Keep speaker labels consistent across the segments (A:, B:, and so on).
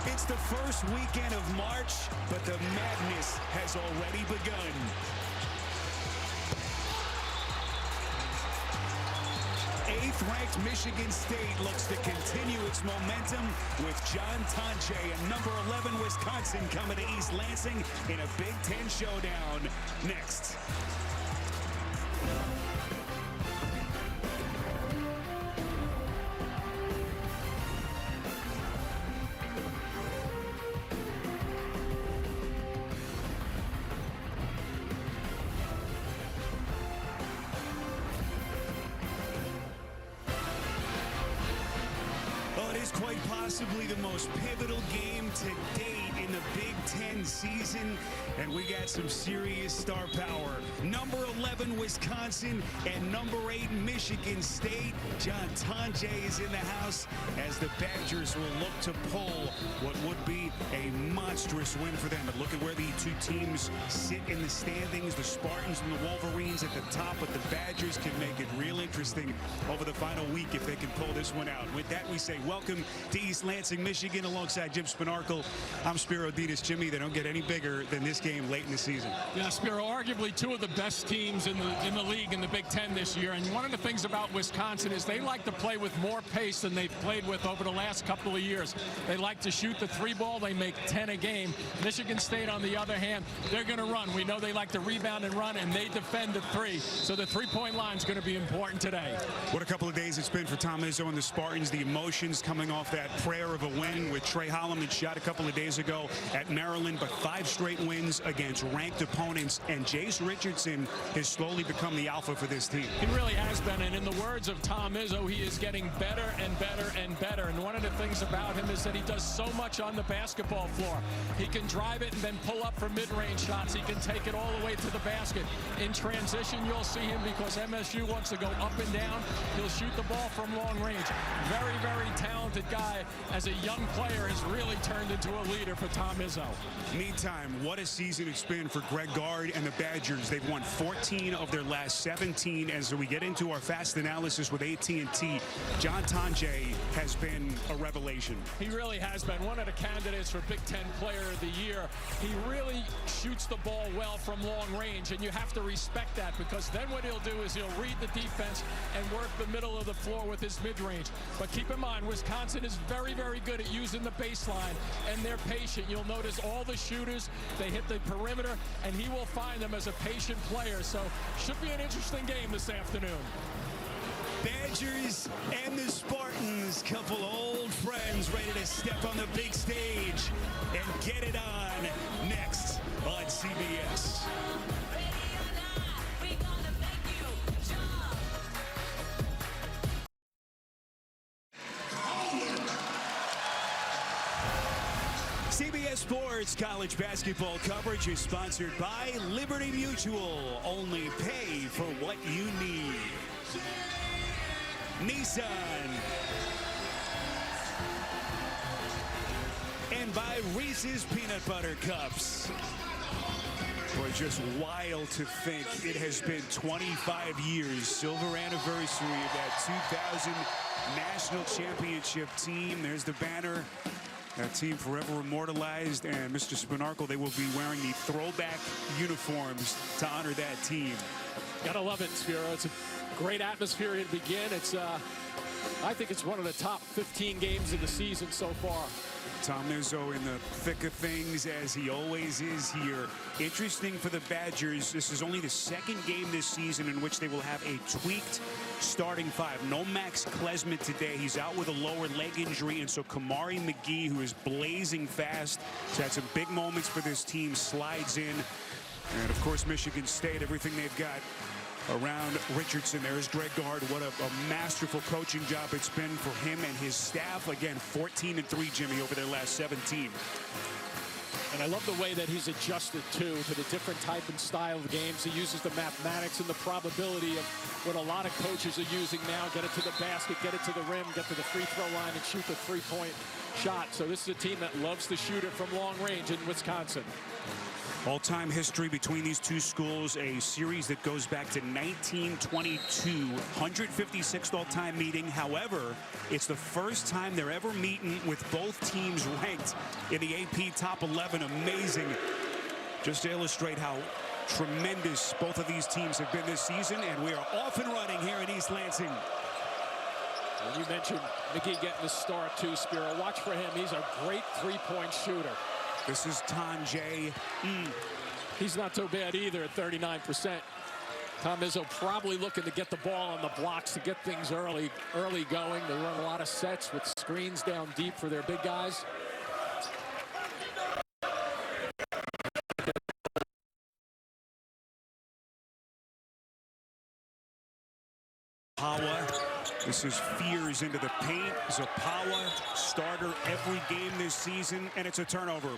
A: It's the first weekend of March, but the madness has already begun. Eighth-ranked Michigan State looks to continue its momentum with John Tonje and number 11 Wisconsin coming to East Lansing in a Big Ten showdown next. Quite possibly the most pivotal game to date in the Big Ten season, and we got some serious star power. Number 11 Wisconsin and number 8 Michigan State. John Tonje is in the house as the Badgers will look to pull what would be a monstrous win for them. But look at where the two teams sit in the standings. The Spartans and the Wolverines at the top, but the Badgers can make it real interesting over the final week if they can pull this one out. With that, we say welcome to East Lansing, Michigan, alongside Jim Spinarkle. I'm Spiro Ditas. Jimmy, they don't get any bigger than this game late in the season.
B: Yeah, Spiro, arguably two of the best teams in the league in the Big Ten this year. And one of the things about Wisconsin is they like to play with more pace than they've played with over the last couple of years. They like to shoot the three ball. They make 10 a game. Michigan State, on the other hand, they're going to run. We know they like to rebound and run, and they defend the three. So the three-point line is going to be important today.
A: What a couple of days it's been for Tom Izzo and the Spartans. The emotions coming off that prayer of a win with Trey Holloman shot a couple of days ago at Maryland, but 5 straight wins against ranked opponents, and Jace Richardson has slowly become the alpha for this team.
B: He really has been, and in the words of Tom Izzo, he is getting better and better and better. And one of the things about him is that he does so much on the basketball floor. He can drive it and then pull up for mid-range shots. He can take it all the way to the basket. In transition, you'll see him, because MSU wants to go up and down. He'll shoot the ball from long range. Very, very talented guy. As a young player, has really turned into a leader for Tom Izzo.
A: Meantime, what a season it's been for Greg Gard and the Badgers. They've won 14 of their last 17. As we get into our fast analysis with AT&T, John Tonje has been a revelation.
B: He really has been one of the candidates for Big Ten Player of the Year. He really shoots the ball well from long range, and you have to respect that, because then what he'll do is he'll read the defense and work the middle of the floor with his mid-range. But keep in mind, Wisconsin is very, very good at using the baseline, and they're patient. You'll notice all the shooters, they hit the perimeter, and he will find them as a patient player. So should be an interesting game this afternoon.
A: Badgers and the Spartans, couple old friends ready to step on the big stage and get it on next on CBS. CBS Sports college basketball coverage is sponsored by Liberty Mutual. Only pay for what you need. Nissan. And by Reese's Peanut Butter Cups. Boy, just wild to think it has been 25 years, silver anniversary of that 2000 national championship team. There's the banner. That team forever immortalized, and Mr. Spinarkle, they will be wearing the throwback uniforms to honor that team.
B: Gotta love it, Spiro. It's a great atmosphere to begin. It's, I think it's one of the top 15 games of the season so far.
A: Tom Izzo in the thick of things, as he always is here. Interesting for the Badgers, this is only the second game this season in which they will have a tweaked starting five. No Max Klesmit today. He's out with a lower leg injury, and so Kamari McGee, who is blazing fast, so had some big moments for this team, slides in. And of course, Michigan State, everything they've got around Richardson. There's Greg Gard. What a masterful coaching job it's been for him and his staff. Again, 14-3, Jimmy, over their last 17.
B: And I love the way that he's adjusted, too, to the different type and style of games. He uses the mathematics and the probability of what a lot of coaches are using now. Get it to the basket, get it to the rim, get to the free throw line, and shoot the three-point shot. So this is a team that loves to shoot it from long range in Wisconsin.
A: All-time history between these two schools, a series that goes back to 1922, 156th all-time meeting. However, it's the first time they're ever meeting with both teams ranked in the AP Top 11. Amazing. Just to illustrate how tremendous both of these teams have been this season, and we are off and running here in East Lansing.
B: And you mentioned McGee getting the start too, Spiro. Watch for him. He's a great three-point shooter.
A: This is Tanjay.
B: He's not so bad either at 39%. Tom Izzo probably looking to get the ball on the blocks to get things early going. They run a lot of sets with screens down deep for their big guys.
A: This is Fears into the paint. Zapawa, starter every game this season, and it's a turnover.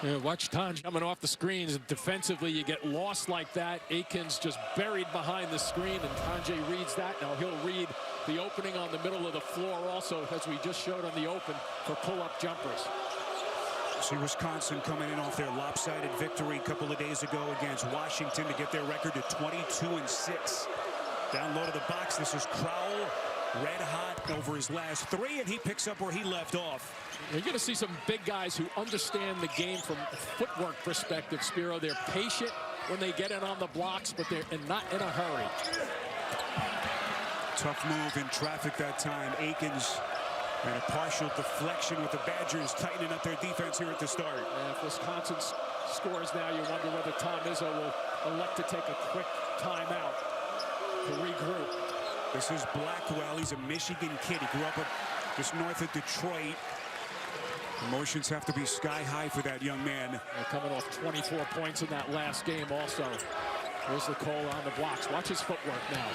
B: Yeah, watch Tanj coming off the screens. Defensively, you get lost like that. Aikens just buried behind the screen, and Tanjay reads that. Now he'll read the opening on the middle of the floor also, as we just showed on the open, for pull-up jumpers.
A: See Wisconsin coming in off their lopsided victory a couple of days ago against Washington to get their record to 22-6. Down low to the box, this is Crowell, red hot over his last three, and he picks up where he left off.
B: You're going to see some big guys who understand the game from a footwork perspective, Spiro. They're patient when they get in on the blocks, but they're not in a hurry.
A: Tough move in traffic that time. Aikens. And a partial deflection with the Badgers tightening up their defense here at the start.
B: And if Wisconsin scores now, you wonder whether Tom Izzo will elect to take a quick timeout to regroup.
A: This is Blackwell. He's a Michigan kid. He grew up just north of Detroit. Emotions have to be sky high for that young man.
B: They're coming off 24 points in that last game also. Here's the call on the blocks. Watch his footwork now.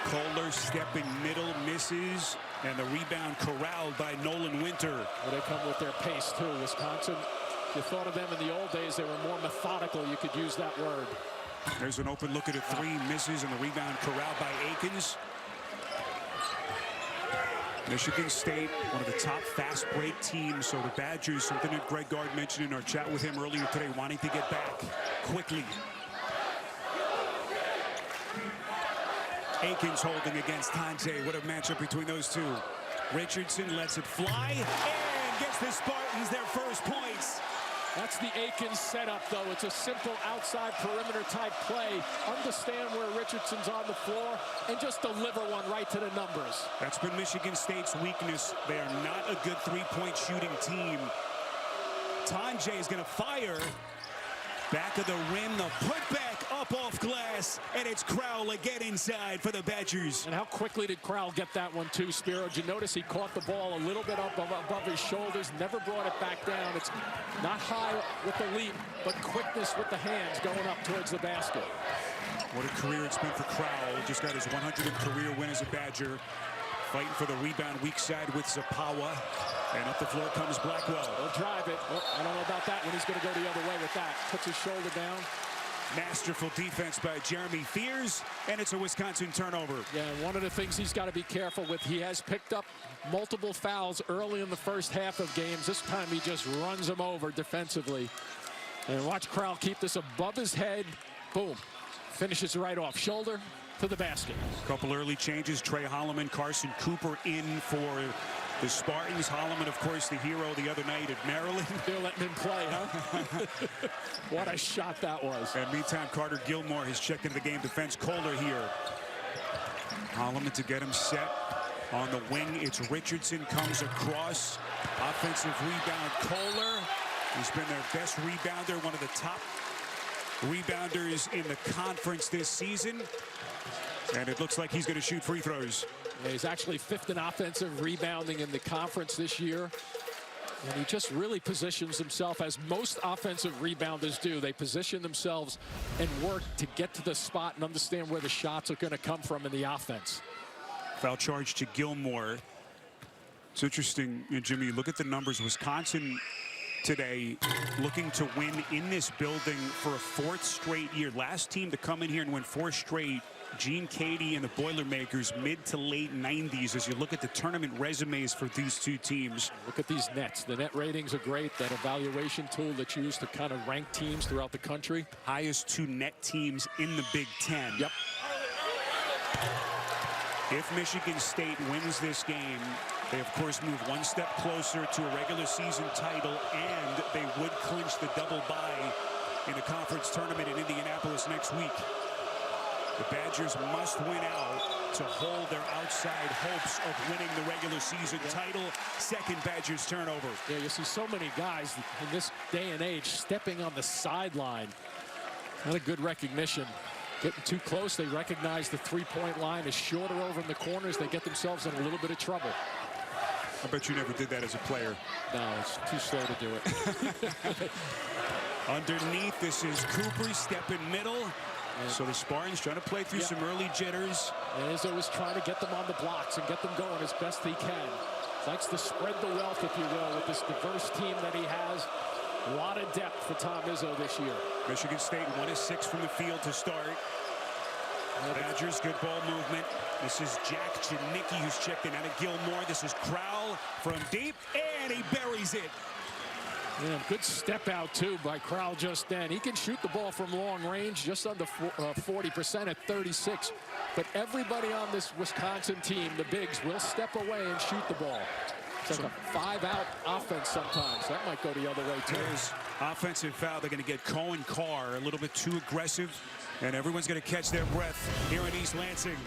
A: Kohler stepping middle, misses, and the rebound corralled by Nolan Winter.
B: Well, they come with their pace too. Wisconsin, if you thought of them in the old days, they were more methodical. You could use that word.
A: There's an open look at a three, misses, and the rebound corralled by Aikens. Michigan State, one of the top fast break teams. So the Badgers, something that Greg Gard mentioned in our chat with him earlier today, wanting to get back quickly. Aikens holding against Tanjay. What a matchup between those two. Richardson lets it fly and gets the Spartans their first points.
B: That's the Aikens setup, though. It's a simple outside perimeter type play. Understand where Richardson's on the floor and just deliver one right to the numbers.
A: That's been Michigan State's weakness. They are not a good three-point shooting team. Tanjay is going to fire. Back of the rim, the putback up off glass, and it's Crowell again inside for the Badgers.
B: And how quickly did Crowell get that one too, Spiro? Did you notice he caught the ball a little bit up above his shoulders, never brought it back down. It's not high with the leap, but quickness with the hands going up towards the basket.
A: What a career it's been for Crowell. Just got his 100th career win as a Badger. Fighting for the rebound weak side with Zapawa. And up the floor comes Blackwell.
B: He'll drive it. Oh, I don't know about that one. He's going to go the other way with that. Puts his shoulder down.
A: Masterful defense by Jeremy Fears, and it's a Wisconsin turnover.
B: Yeah, and one of the things he's got to be careful with, he has picked up multiple fouls early in the first half of games. This time he just runs them over defensively. And watch Crowell keep this above his head. Boom. Finishes right off. Shoulder to the basket.
A: Couple early changes. Trey Holloman, Carson Cooper in for the Spartans. Holloman, of course, the hero the other night at Maryland.
B: They're letting him play, huh? What a shot that was.
A: And meantime, Carter Gilmore has checked into the game. Defense Kohler here. Holloman to get him set on the wing. It's Richardson comes across. Offensive rebound, Kohler. He's been their best rebounder, one of the top rebounders in the conference this season. And it looks like he's going to shoot free throws.
B: Yeah, he's actually 5th in offensive rebounding in the conference this year. And he just really positions himself, as most offensive rebounders do. They position themselves and work to get to the spot and understand where the shots are going to come from in the offense.
A: Foul charge to Gilmore. It's interesting, Jimmy, look at the numbers. Wisconsin today looking to win in this building for a 4th straight year. Last team to come in here and win 4 straight Gene Cady and the Boilermakers mid to late 90s as you look at the tournament resumes for these two teams.
B: Look at these nets. The net ratings are great. That evaluation tool that's used to kind of rank teams throughout the country.
A: Highest 2 net teams in the Big Ten.
B: Yep.
A: If Michigan State wins this game, they, of course, move one step closer to a regular season title, and they would clinch the double bye in the conference tournament in Indianapolis next week. The Badgers must win out to hold their outside hopes of winning the regular season title. Second Badgers turnover.
B: Yeah, you see so many guys in this day and age stepping on the sideline. Not a good recognition. Getting too close, they recognize the three-point line is shorter over in the corners. They get themselves in a little bit of trouble.
A: I bet you never did that as a player.
B: No, it's too slow to do it.
A: Underneath, this is Cooper, step in middle. So the Spartans trying to play through some early jitters.
B: And Izzo is trying to get them on the blocks and get them going as best he can. Likes to spread the wealth, if you will, with this diverse team that he has. A lot of depth for Tom Izzo this year.
A: Michigan State 1 of 6 from the field to start. Badgers, good ball movement. This is Jack Janicki who's checked in out of Gilmore. This is Crowell from deep, and he buries it.
B: Yeah, good step out, too, by Crowell just then. He can shoot the ball from long range, just under 40% at 36. But everybody on this Wisconsin team, the bigs, will step away and shoot the ball. It's like a 5-out offense sometimes. That might go the other way, too.
A: There's offensive foul. They're going to get Cohen Carr a little bit too aggressive, and everyone's going to catch their breath here in East Lansing.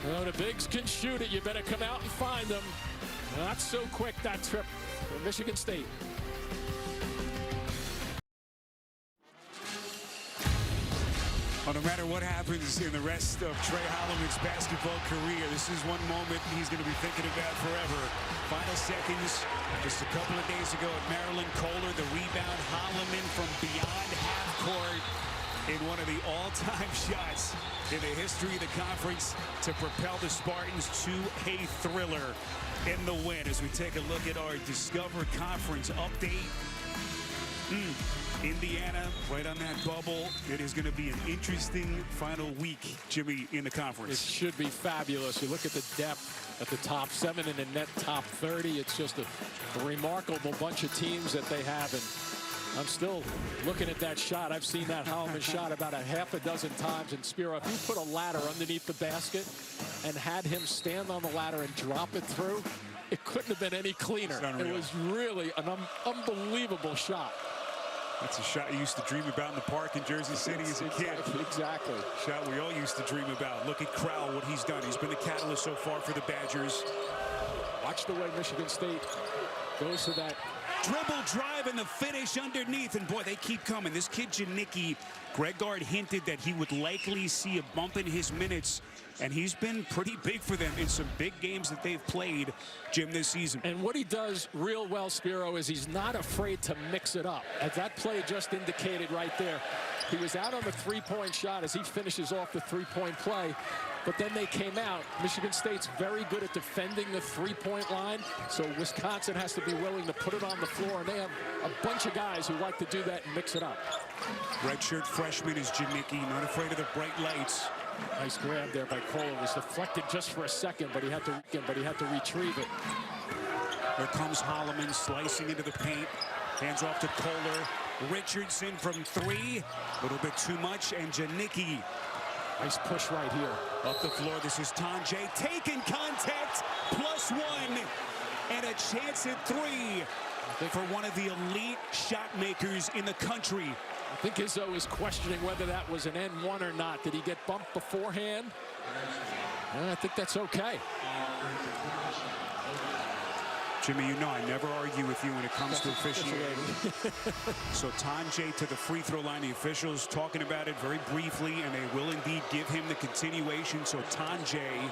B: Well, the bigs can shoot it. You better come out and find them. Not so quick, that trip for Michigan State.
A: Well, no matter what happens in the rest of Trey Holloman's basketball career, this is one moment he's going to be thinking about forever. Final seconds, just a couple of days ago at Maryland. Kohler, the rebound. Holloman from beyond half court in one of the all-time shots in the history of the conference to propel the Spartans to a thriller in the win. As we take a look at our Discover Conference update. Indiana right on that bubble. It is going to be an interesting final week, Jimmy, in the conference.
B: It should be fabulous. You look at the depth at the top 7 and the net top 30. It's just a remarkable bunch of teams that they have. And I'm still looking at that shot. I've seen that Holloman shot about a half a dozen times. And Spiro, if you put a ladder underneath the basket and had him stand on the ladder and drop it through, it couldn't have been any cleaner. It was really an unbelievable shot.
A: That's a shot you used to dream about in the park in Jersey City as a kid.
B: Exactly.
A: Shot we all used to dream about. Look at Crowell, what he's done. He's been the catalyst so far for the Badgers.
B: Watch the way Michigan State goes to that
A: dribble drive and the finish underneath. And boy, they keep coming. This kid Janicki, Greg Gard hinted that he would likely see a bump in his minutes. And he's been pretty big for them in some big games that they've played, Jim, this season.
B: And what he does real well, Spiro, is he's not afraid to mix it up. As that play just indicated right there, he was out on the three-point shot as he finishes off the three-point play. But then they came out. Michigan State's very good at defending the three-point line, so Wisconsin has to be willing to put it on the floor, and they have a bunch of guys who like to do that and mix it up.
A: Redshirt freshman is Janicki, not afraid of the bright lights.
B: Nice grab there by Kohler. It was deflected just for a second, but he had to retrieve it.
A: There comes Holloman slicing into the paint. Hands off to Kohler. Richardson from 3. A little bit too much, and Janicki.
B: Nice push right here.
A: Up the floor, this is Tanjay. Taking contact, +1. And a chance at 3 for one of the elite shot makers in the country.
B: I think Izzo is questioning whether that was an N1 or not. Did he get bumped beforehand? I think that's okay.
A: Jimmy, you know I never argue with you when it comes to officiating. So Tanjay to the free throw line. The officials talking about it very briefly, and they will indeed give him the continuation. So Tanjay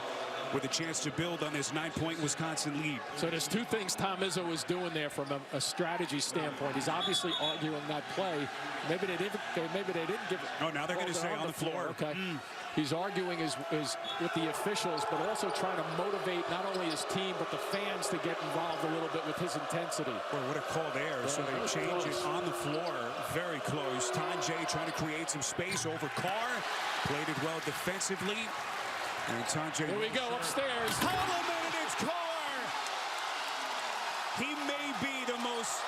A: with a chance to build on this 9-point Wisconsin lead.
B: So there's two things Tom Izzo is doing there from a strategy standpoint. He's obviously arguing that play. Maybe they didn't give it.
A: Oh, now they're going to say on the floor.
B: Okay. He's arguing is with the officials, but also trying to motivate not only his team, but the fans to get involved a little bit with his intensity.
A: Boy, what a call there. Yeah, so they change it on the floor. Very close. Tanjay trying to create some space over Carr. Played it well defensively. And Tanjay.
B: Here we go upstairs.
A: Holloman and it's Carr. He may be the most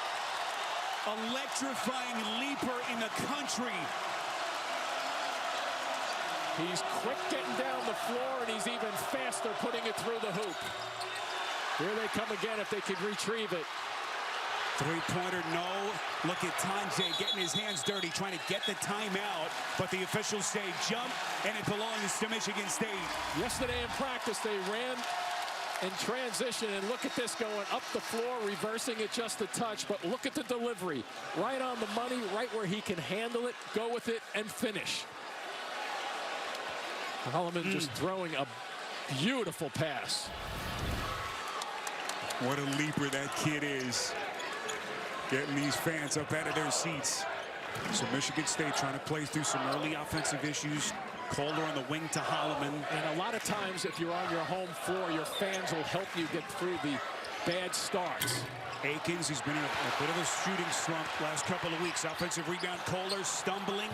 A: electrifying leaper in the country.
B: He's quick getting down the floor, and he's even faster putting it through the hoop. Here they come again if they can retrieve it.
A: Three-pointer, no. Look at Tanjay getting his hands dirty, trying to get the timeout. But the officials say jump, and it belongs to Michigan State.
B: Yesterday in practice, they ran in transition, and look at this going up the floor, reversing it just a touch. But look at the delivery. Right on the money, right where he can handle it, go with it, and finish. Holloman just throwing a beautiful pass.
A: What a leaper that kid is. Getting these fans up out of their seats. So Michigan State trying to play through some early offensive issues. Calder on the wing to Holloman.
B: And a lot of times, if you're on your home floor, your fans will help you get through the bad starts.
A: Akins, he's been in a bit of a shooting slump last couple of weeks. Offensive rebound, Kohler stumbling.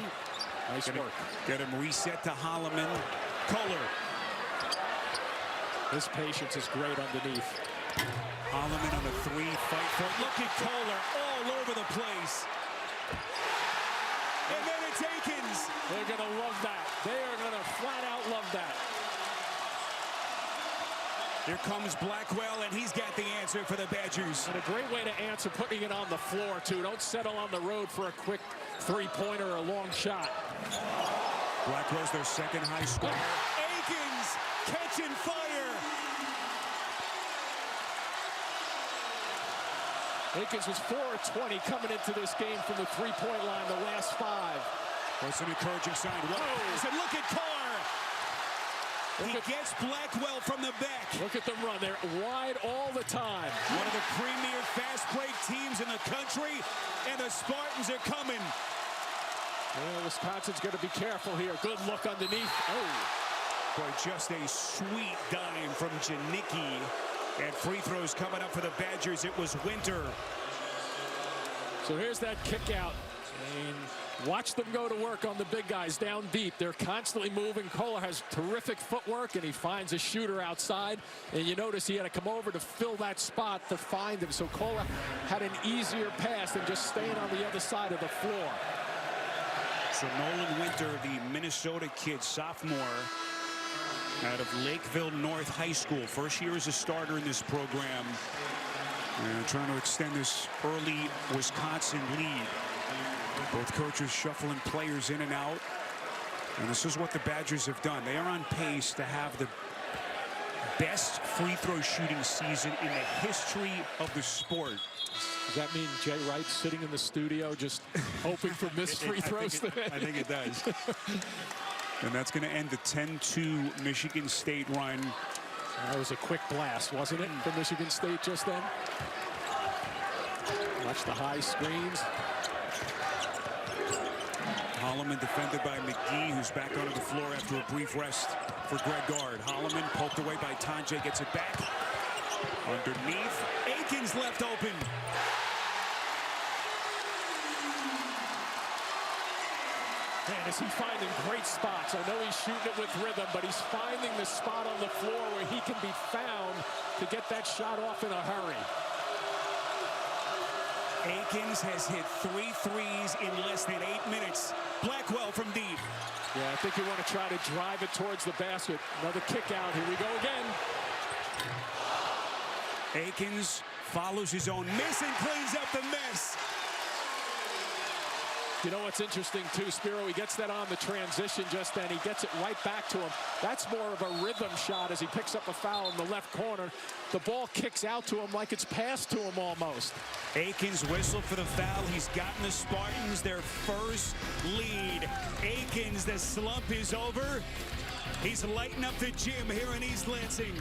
B: Nice work.
A: Get him reset to Holloman. Kohler.
B: His patience is great underneath.
A: Holloman on the three, fight for it. Look at Kohler all over the place. And then it's Akins.
B: They're going to love that. They are going to flat out love that.
A: Here comes Blackwell, and he's got the answer for the Badgers.
B: And a great way to answer, putting it on the floor, too. Don't settle on the road for a quick three-pointer or a long shot.
A: Blackwell's their second high scorer. Akins catching fire.
B: Akins was 4 of 20 coming into this game from the three-point line the last 5.
A: That's an encouraging sign. Whoa. And look at Carr. He gets Blackwell from the back.
B: Look at them run. They're wide all the time.
A: One of the premier fast break teams in the country, and the Spartans are coming.
B: Well, Wisconsin's going to be careful here. Good look underneath. Oh.
A: Boy, just a sweet dime from Janicki. And free throws coming up for the Badgers. It was Winter.
B: So here's that kick out. And watch them go to work on the big guys down deep. They're constantly moving. Kohler has terrific footwork, and he finds a shooter outside. And you notice he had to come over to fill that spot to find him. So Kohler had an easier pass than just staying on the other side of the floor.
A: So Nolan Winter, the Minnesota kid, sophomore, out of Lakeville North High School. First year as a starter in this program. And trying to extend this early Wisconsin lead. Both coaches shuffling players in and out. And this is what the Badgers have done. They are on pace to have the best free throw shooting season in the history of the sport.
B: Does that mean Jay Wright's sitting in the studio just hoping for missed free throws today?
A: I think it does. And that's going to end the 10-2 Michigan State run.
B: That was a quick blast, wasn't it, for Michigan State just then? Watch the high screens.
A: Holloman defended by McGee, who's back onto the floor after a brief rest for Greg Gard. Holloman poked away by Tanjay, gets it back. Underneath, Akins left open.
B: Man, is he finding great spots? I know he's shooting it with rhythm, but he's finding the spot on the floor where he can be found to get that shot off in a hurry.
A: Akins has hit 3 threes in less than 8 minutes. Blackwell from deep.
B: Yeah, I think you want to try to drive it towards the basket. Another kick out. Here we go again.
A: Akins follows his own miss and cleans up the mess.
B: You know what's interesting, too, Spiro? He gets that on the transition just then. He gets it right back to him. That's more of a rhythm shot as he picks up a foul in the left corner. The ball kicks out to him like it's passed to him almost.
A: Akins whistled for the foul. He's gotten the Spartans their first lead. Akins, the slump is over. He's lighting up the gym here in East Lansing.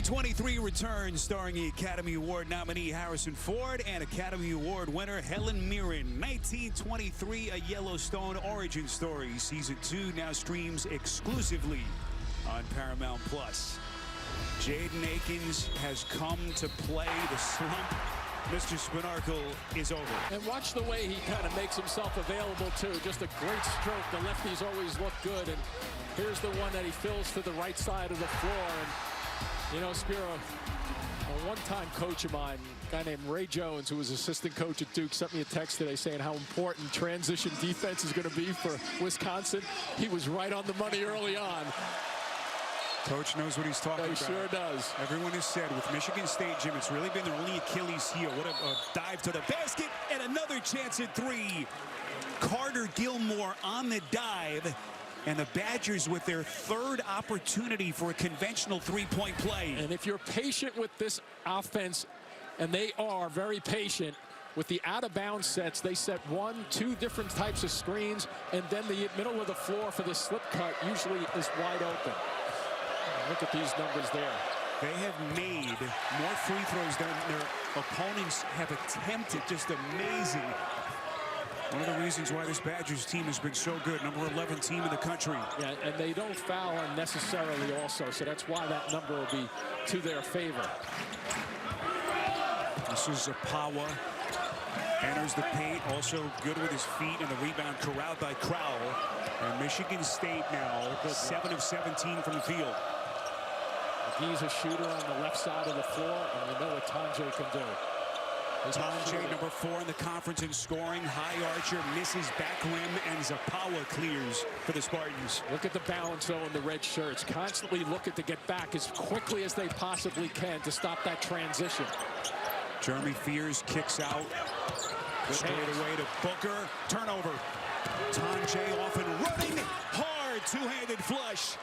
A: '23 returns starring the Academy Award nominee Harrison Ford and Academy Award winner Helen Mirren. 1923, a Yellowstone origin story. Season 2 now streams exclusively on Paramount Plus. Jaden Akins has come to play. The slump Mr. Spinarkle is over.
B: And watch the way he kind of makes himself available, too. Just a great stroke. The lefties always look good. And here's the one that he fills to the right side of the floor. And, you know, Spiro, a one-time coach of mine, a guy named Ray Jones, who was assistant coach at Duke, sent me a text today saying how important transition defense is going to be for Wisconsin. He was right on the money early on.
A: Coach knows what he's talking about.
B: He sure does.
A: Everyone has said with Michigan State, Jim, it's really been their only Achilles heel. What a dive to the basket and another chance at three. Carter Gilmore on the dive, and the Badgers with their third opportunity for a conventional three-point play.
B: And if you're patient with this offense, and they are very patient, with the out-of-bounds sets, they set 1, 2 different types of screens, and then the middle of the floor for the slip cut usually is wide open. Look at these numbers there.
A: They have made more free throws than their opponents have attempted. Just amazing. One of the reasons why this Badgers team has been so good. Number 11 team in the country.
B: Yeah, and they don't foul unnecessarily also, so that's why that number will be to their favor.
A: This is Apawa. Enters the paint, also good with his feet, and the rebound corralled by Crowell. And Michigan State now 7 of 17 from the field.
B: He's a shooter on the left side of the floor, and we know what Tonje can do.
A: Tonje, number 4 in the conference in scoring. High archer, misses back rim, and Zapawa clears for the Spartans.
B: Look at the balance, though, in the red shirts. Constantly looking to get back as quickly as they possibly can to stop that transition.
A: Jeremy Fears kicks out. Straight away to Booker. Turnover. Tonje off and running hard. Two-handed flush.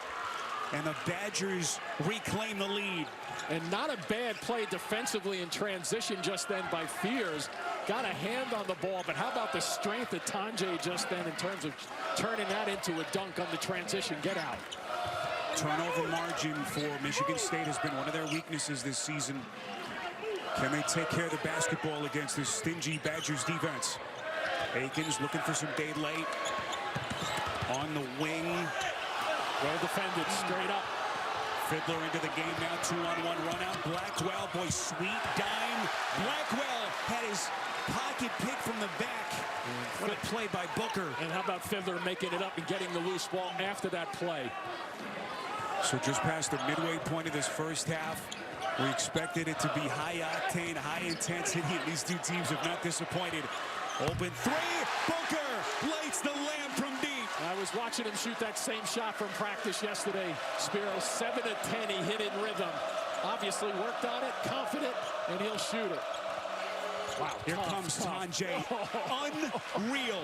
A: And the Badgers reclaim the lead.
B: And not a bad play defensively in transition just then by Fears. Got a hand on the ball, but how about the strength of Tonje just then in terms of turning that into a dunk on the transition? Get out.
A: Turnover margin for Michigan State has been one of their weaknesses this season. Can they take care of the basketball against this stingy Badgers defense? Akins looking for some daylight. On the wing.
B: Well defended, straight up.
A: Fiddler into the game now, 2-on-1 run out. Blackwell, boy, sweet dime. Blackwell had his pocket pick from the back. What a play by Booker.
B: And how about Fiddler making it up and getting the loose ball after that play?
A: So just past the midway point of this first half, we expected it to be high octane, high intensity, and these two teams have not disappointed. Open three, Booker lights the lamp from deep.
B: I was watching him shoot that same shot from practice yesterday. Spiro, 7 of 10, he hit in rhythm. Obviously worked on it, confident, and he'll shoot it. Wow,
A: here comes Tonje. Unreal.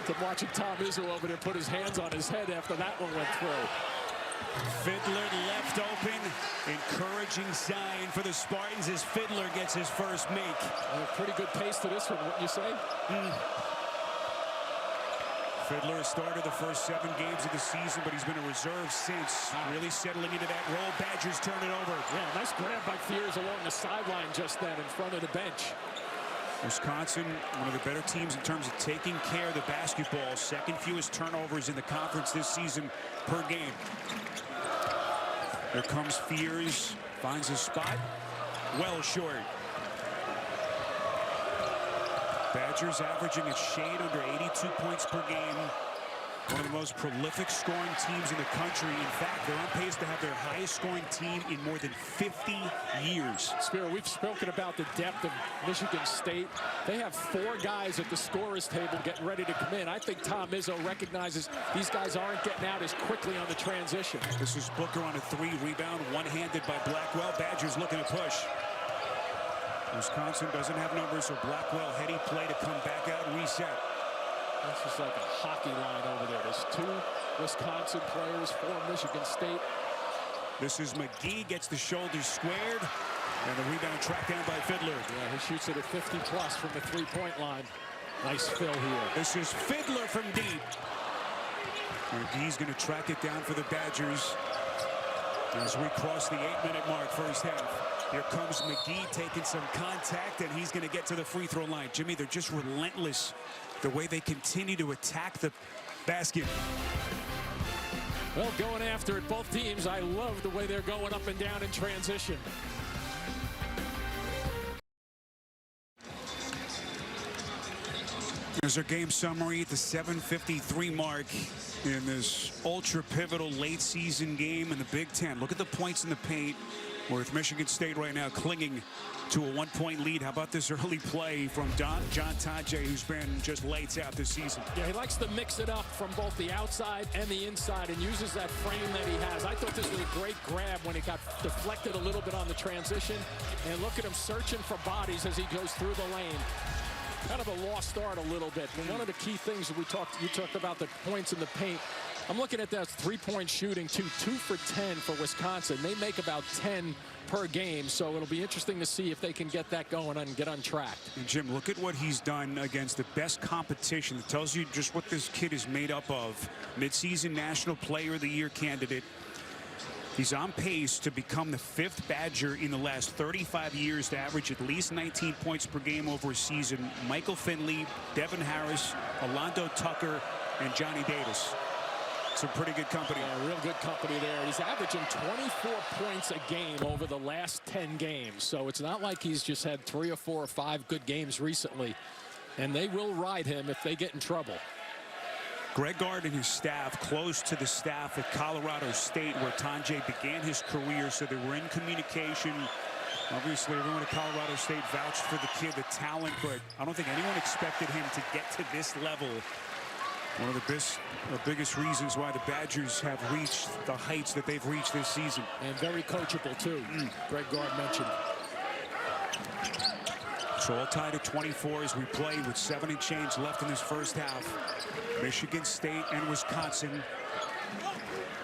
B: To watching Tom Izzo over there put his hands on his head after that one went through.
A: Fiddler left open. Encouraging sign for the Spartans as Fiddler gets his first make.
B: A pretty good pace to this one, wouldn't you say?
A: Fiddler has started the first 7 games of the season, but he's been a reserve since. Really settling into that role. Badgers turn it over.
B: Yeah, nice grab by Fears along the sideline just then in front of the bench.
A: Wisconsin, one of the better teams in terms of taking care of the basketball. Second fewest turnovers in the conference this season per game. Here comes Fears, finds his spot, well short. Badgers averaging a shade under 82 points per game. One of the most prolific scoring teams in the country. In fact, they're on pace to have their highest scoring team in more than 50 years.
B: Spiro, we've spoken about the depth of Michigan State. They have 4 guys at the scorer's table getting ready to come in. I think Tom Izzo recognizes these guys aren't getting out as quickly on the transition.
A: This is Booker on a 3 rebound, one-handed by Blackwell. Badgers looking to push. Wisconsin doesn't have numbers, so Blackwell heady play to come back out and reset.
B: This is like a hockey line over there. There's 2 Wisconsin players, 4 Michigan State.
A: This is McGee, gets the shoulders squared, and the rebound tracked down by Fiddler.
B: Yeah, he shoots it at 50+ from the 3-point line. Nice fill here.
A: This is Fiddler from deep. McGee's going to track it down for the Badgers as we cross the 8-minute mark first half. Here comes McGee taking some contact, and he's going to get to the free throw line. Jimmy, they're just relentless the way they continue to attack the basket.
B: Well, going after it, both teams. I love the way they're going up and down in transition.
A: There's our game summary at the 7:53 mark in this ultra pivotal late season game in the Big Ten. Look at the points in the paint, with Michigan State right now clinging to a 1-point lead. How about this early play from John Tonje, who's been just lights out this season?
B: Yeah, he likes to mix it up from both the outside and the inside and uses that frame that he has. I thought this was a great grab when it got deflected a little bit on the transition. And look at him searching for bodies as he goes through the lane. Kind of a lost start a little bit. But one of the key things that you talked about, the points in the paint. I'm looking at that three-point shooting, 2 for 10 for Wisconsin. They make about 10 per game, so it'll be interesting to see if they can get that going and get on track.
A: And Jim, look at what he's done against the best competition. It tells you just what this kid is made up of. Midseason National Player of the Year candidate. He's on pace to become the 5th Badger in the last 35 years to average at least 19 points per game over a season. Michael Finley, Devin Harris, Orlando Tucker, and Johnny Davis. Some pretty good company.
B: Yeah, real good company there. He's averaging 24 points a game over the last 10 games. So it's not like he's just had 3 or 4 or 5 good games recently. And they will ride him if they get in trouble.
A: Greg Gard and his staff, close to the staff at Colorado State, where Tonje began his career, so they were in communication. Obviously, everyone at Colorado State vouched for the kid, the talent, but I don't think anyone expected him to get to this level. One of the biggest reasons why the Badgers have reached the heights that they've reached this season.
B: And very coachable, too. Greg Gard mentioned.
A: So all tied at 24 as we play with 7 and change left in this first half. Michigan State and Wisconsin,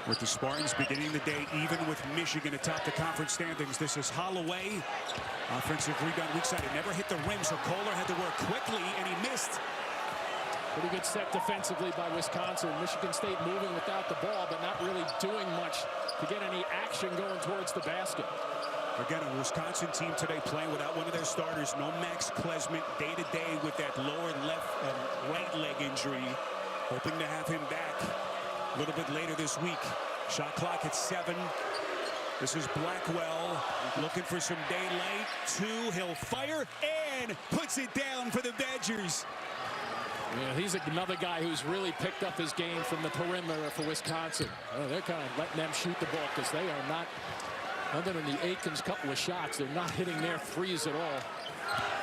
A: with the Spartans beginning the day even with Michigan atop the conference standings. This is Holloway. Offensive rebound weak side. It never hit the rim, so Kohler had to work quickly, and he missed.
B: Pretty good set defensively by Wisconsin. Michigan State moving without the ball, but not really doing much to get any action going towards the basket.
A: Again, a Wisconsin team today playing without one of their starters. No Max Klesmit, day-to-day with that lower right leg injury. Hoping to have him back a little bit later this week. Shot clock at 7. This is Blackwell looking for some daylight. 2, he'll fire and puts it down for the Badgers.
B: Yeah, he's another guy who's really picked up his game from the perimeter for Wisconsin. They're kind of letting them shoot the ball because they are not, other than the Aikens couple of shots, they're not hitting their threes at all.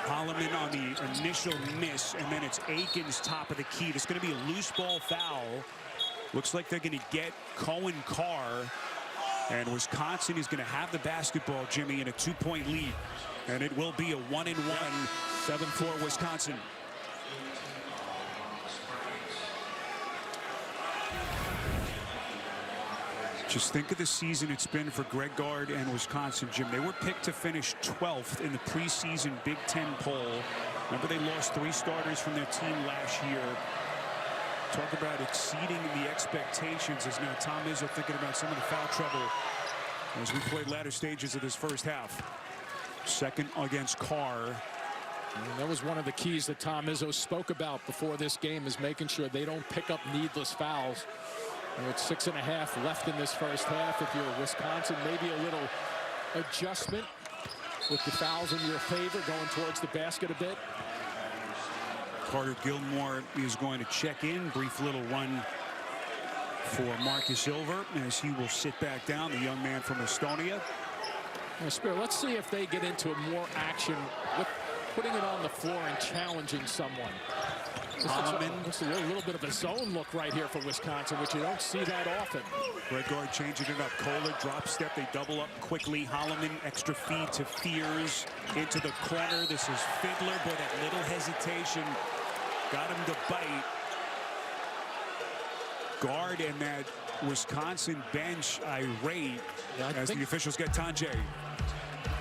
A: Holloman on the initial miss, and then it's Aikens top of the key. It's going to be a loose ball foul. Looks like they're going to get Cohen Carr, and Wisconsin is going to have the basketball, Jimmy, in a 2-point lead, and it will be a 1-and-1, 7-4 Wisconsin. Just think of the season it's been for Greg Gard and Wisconsin, Jim. They were picked to finish 12th in the preseason Big Ten poll. Remember, they lost 3 starters from their team last year. Talk about exceeding the expectations as now Tom Izzo thinking about some of the foul trouble as we played latter stages of this first half. Second against Carr.
B: And that was one of the keys that Tom Izzo spoke about before this game, is making sure they don't pick up needless fouls. With 6.5 left in this first half. If you're Wisconsin, maybe a little adjustment with the fouls in your favor, going towards the basket a bit.
A: Carter Gilmore is going to check in. Brief little run for Marcus Silver as he will sit back down, the young man from Estonia.
B: Let's see if they get into more action with putting it on the floor and challenging someone. It's a little bit of a zone look right here for Wisconsin, which you don't see that often.
A: Greg Gard changing it up. Kohler drop step. They double up quickly. Holloman extra feed to Fears into the corner. This is Fiddler, boy, that little hesitation got him to bite. Gard and that Wisconsin bench irate as the officials get Tonje.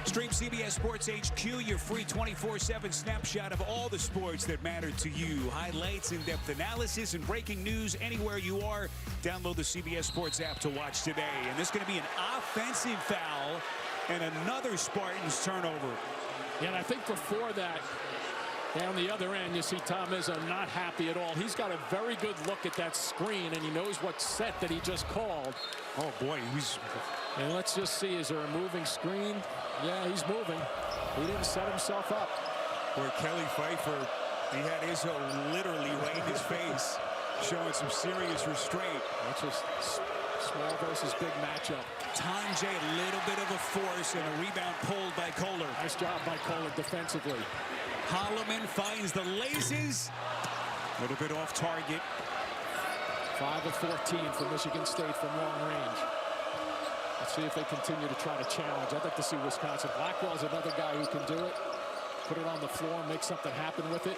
A: Stream CBS Sports HQ, your free 24/7 snapshot of all the sports that matter to you. Highlights, in-depth analysis, and breaking news anywhere you are. Download the CBS Sports app to watch today. And this is going to be an offensive foul and another Spartans turnover.
B: Yeah, and I think before that, down the other end, you see Tom Izzo not happy at all. He's got a very good look at that screen, and he knows what set that he just called.
A: Oh, boy.
B: And let's just see, is there a moving screen? Yeah, he's moving. He didn't set himself up.
A: Where Kelly Pfeiffer, he had Izzo literally his face, showing some serious restraint.
B: That's just small versus big matchup.
A: Tanjay, a little bit of a force, and a rebound pulled by Kohler.
B: Nice job by Kohler defensively.
A: Holloman finds the laces. A little bit off target.
B: 5 of 14 for Michigan State from long range. Let's see if they continue to try to challenge. I'd like to see Wisconsin. Blackwell's another guy who can do it. Put it on the floor, make something happen with it.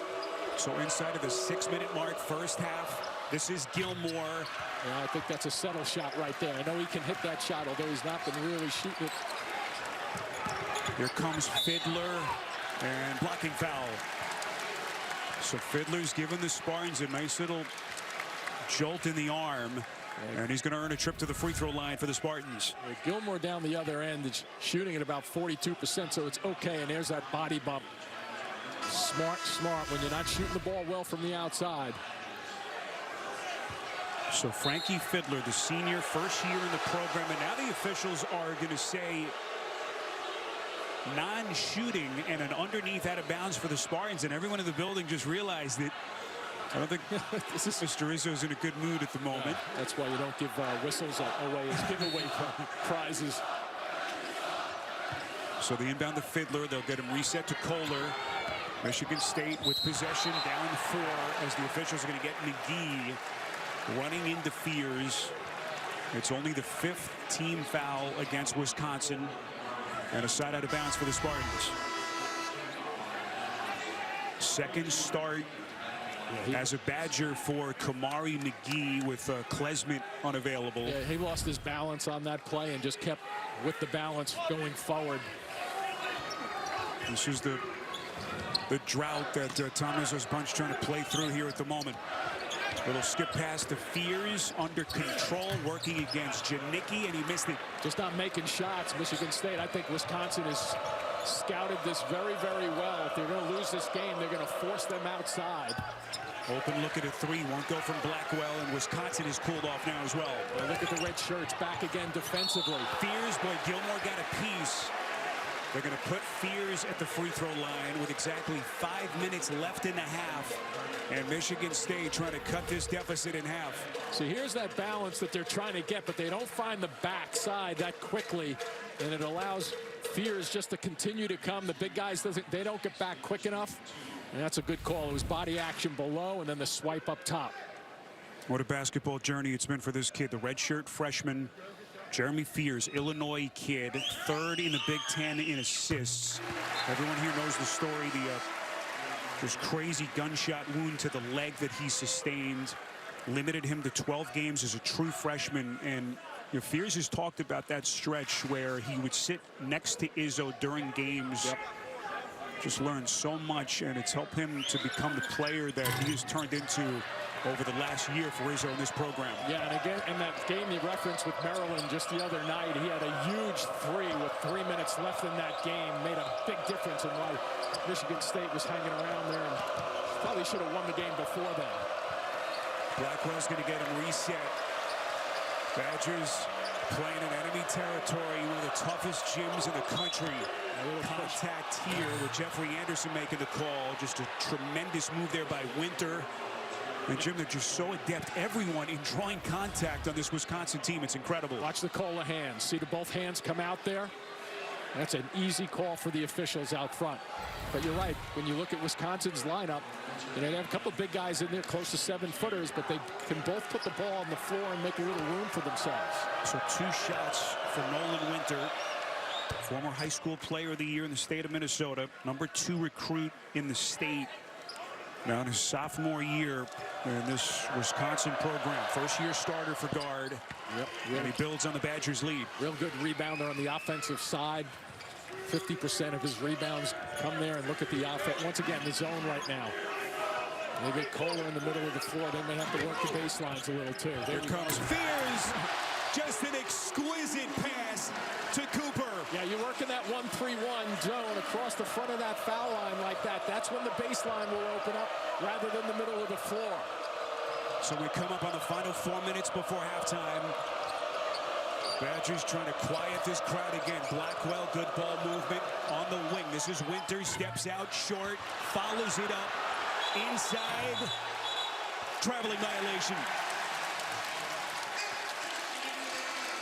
A: So inside of the 6-minute mark, first half, this is Gilmore.
B: Yeah, I think that's a settle shot right there. I know he can hit that shot, although he's not been really shooting it.
A: Here comes Fiddler, and blocking foul. So Fiddler's giving the Spartans a nice little jolt in the arm. And he's going to earn a trip to the free throw line for the Spartans.
B: Gilmore down the other end is shooting at about 42%, so it's okay. And there's that body bump. Smart when you're not shooting the ball well from the outside.
A: So Frankie Fiddler, the senior, first year in the program, and now the officials are going to say non-shooting and an underneath out of bounds for the Spartans, and everyone in the building just realized that. I don't think Mr. Izzo's in a good mood at the moment.
B: Yeah, that's why you don't give whistles away as giveaway prizes.
A: So the inbound to Fiddler. They'll get him reset to Kohler. Michigan State with possession down 4 as the officials are going to get McGee running into Fears. It's only the 5th team foul against Wisconsin. And a side out of bounds for the Spartans. Second start as a Badger for Kamari McGee with Klesmit unavailable.
B: Yeah, he lost his balance on that play and just kept with the balance going forward.
A: This is the drought that Tom Izzo's bunch trying to play through here at the moment. Little skip pass to Fears, under control, working against Janicki, and he missed it.
B: Just not making shots. Michigan State, I think Wisconsin has scouted this very, very well. If they're going to lose this game, they're going to force them outside.
A: Open look at a 3, won't go from Blackwell, and Wisconsin is cooled off now as well.
B: Look at the red shirts back again defensively.
A: Fears, boy, Gilmore got a piece. They're going to put Fears at the free throw line with exactly 5 minutes left in the half. And Michigan State trying to cut this deficit in half.
B: So here's that balance that they're trying to get, but they don't find the backside that quickly. And it allows Fears just to continue to come. The big guys, they don't get back quick enough. And that's a good call. It was body action below and then the swipe up top.
A: What a basketball journey it's been for this kid. The redshirt freshman, Jeremy Fears, Illinois kid, 3rd in the Big Ten in assists. Everyone here knows the story. This crazy gunshot wound to the leg that he sustained limited him to 12 games as a true freshman. And Fears has talked about that stretch where he would sit next to Izzo during games.
B: Yep.
A: Just learned so much, and it's helped him to become the player that he has turned into over the last year for Izzo in this program.
B: Yeah, and again, in that game you referenced with Maryland just the other night, he had a huge 3 with 3 minutes left in that game. Made a big difference in why Michigan State was hanging around there, and probably should have won the game before then.
A: Blackwell's going to get him reset. Badgers playing in enemy territory, one of the toughest gyms in the country. Contact here with Jeffrey Anderson making the call. Just a tremendous move there by Winter. And Jim, they're just so adept, everyone, in drawing contact on this Wisconsin team. It's incredible.
B: Watch the call of hands. See both hands come out there? That's an easy call for the officials out front. But you're right, when you look at Wisconsin's lineup, they have a couple of big guys in there, close to 7-footers, but they can both put the ball on the floor and make a little room for themselves.
A: So 2 shots for Nolan Winter, former high school player of the year in the state of Minnesota, number 2 recruit in the state. Now in his sophomore year in this Wisconsin program. First-year starter for guard.
B: Yep,
A: and he builds on the Badgers' lead.
B: Real good rebounder on the offensive side. 50% of his rebounds come there, and look at the offense. Once again, the zone right now. They get Kohler in the middle of the floor. Then they have to work the baselines a little, too.
A: Here comes Fears. Just an exquisite pass to Cooper.
B: Yeah, you're working that 1-3-1 zone across the front of that foul line like that. That's when the baseline will open up rather than the middle of the floor.
A: So we come up on the final 4 minutes before halftime. Badgers trying to quiet this crowd again. Blackwell, good ball movement on the wing. This is Winter, steps out short, follows it up inside. traveling violation.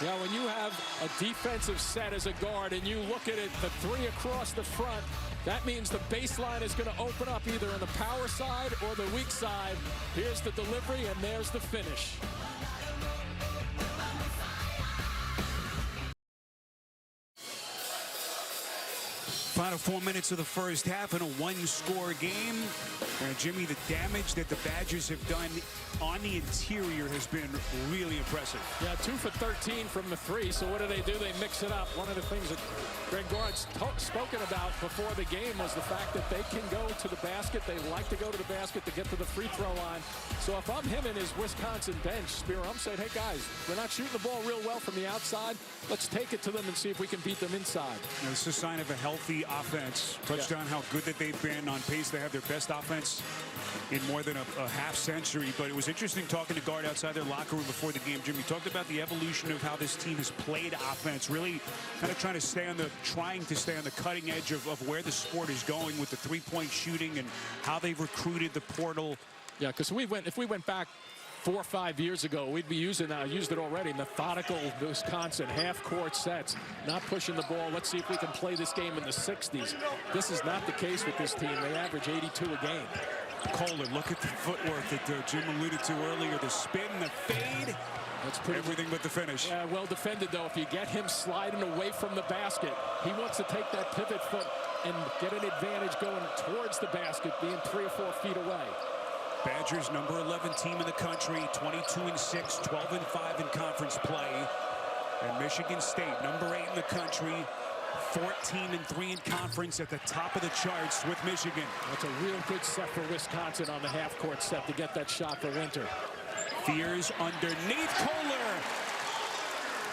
B: Yeah, when you have a defensive set as a guard and you look at it, the three across the front, that means the baseline is going to open up either on the power side or the weak side. Here's the delivery, and there's the finish.
A: Final 4 minutes of the first half in a one-score game. Jimmy, the damage that the Badgers have done on the interior has been really impressive.
B: Yeah, 2 for 13 from the three. So what do? They mix it up. One of the things that Greg Gard's spoken about before the game was the fact that they can go to the basket. They like to go to the basket to get to the free throw line. So if I'm him and his Wisconsin bench, Spiro, I'm saying, hey, guys, we're not shooting the ball real well from the outside. Let's take it to them and see if we can beat them inside.
A: This is a sign of a healthy offense. Touched on how good that they've been, on pace to have their best offense in more than a half century. But it was interesting talking to Gard outside their locker room before the game. Jimmy talked about the evolution of how this team has played offense, really kind of trying to stay on the cutting edge of where the sport is going with the three-point shooting and how they've recruited the portal.
B: Yeah, because if we went back 4 or 5 years ago, we'd be using that. I used it already. Methodical Wisconsin half-court sets, not pushing the ball. Let's see if we can play this game in the 60s. This is not the case with this team. They average 82 a game.
A: Kohler, look at the footwork that Jim alluded to earlier. The spin, the fade.
B: That's pretty
A: everything but the finish.
B: Yeah, well defended, though. If you get him sliding away from the basket, he wants to take that pivot foot and get an advantage going towards the basket, being 3 or 4 feet away.
A: Badgers, number 11 team in the country, 22-6, 12-5 in conference play. And Michigan State, number 8 in the country, 14-3 in conference, at the top of the charts with Michigan.
B: That's a real good set for Wisconsin on the half-court set to get that shot for Winter.
A: Fears underneath Kohler.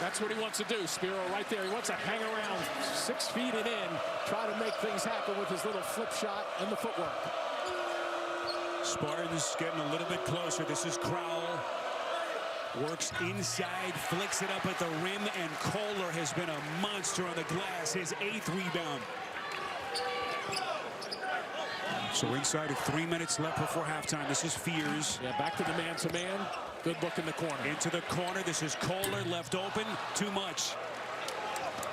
B: That's what he wants to do, Spiro, right there. He wants to hang around 6 feet and in, try to make things happen with his little flip shot and the footwork.
A: Spartans getting a little bit closer. This is Crowell. Works inside, flicks it up at the rim, and Kohler has been a monster on the glass, his 8th rebound. So inside of 3 minutes left before halftime. This is Fears.
B: Yeah, back to the man-to-man. Good look in the corner.
A: Into the corner. This is Kohler, left open. Too much.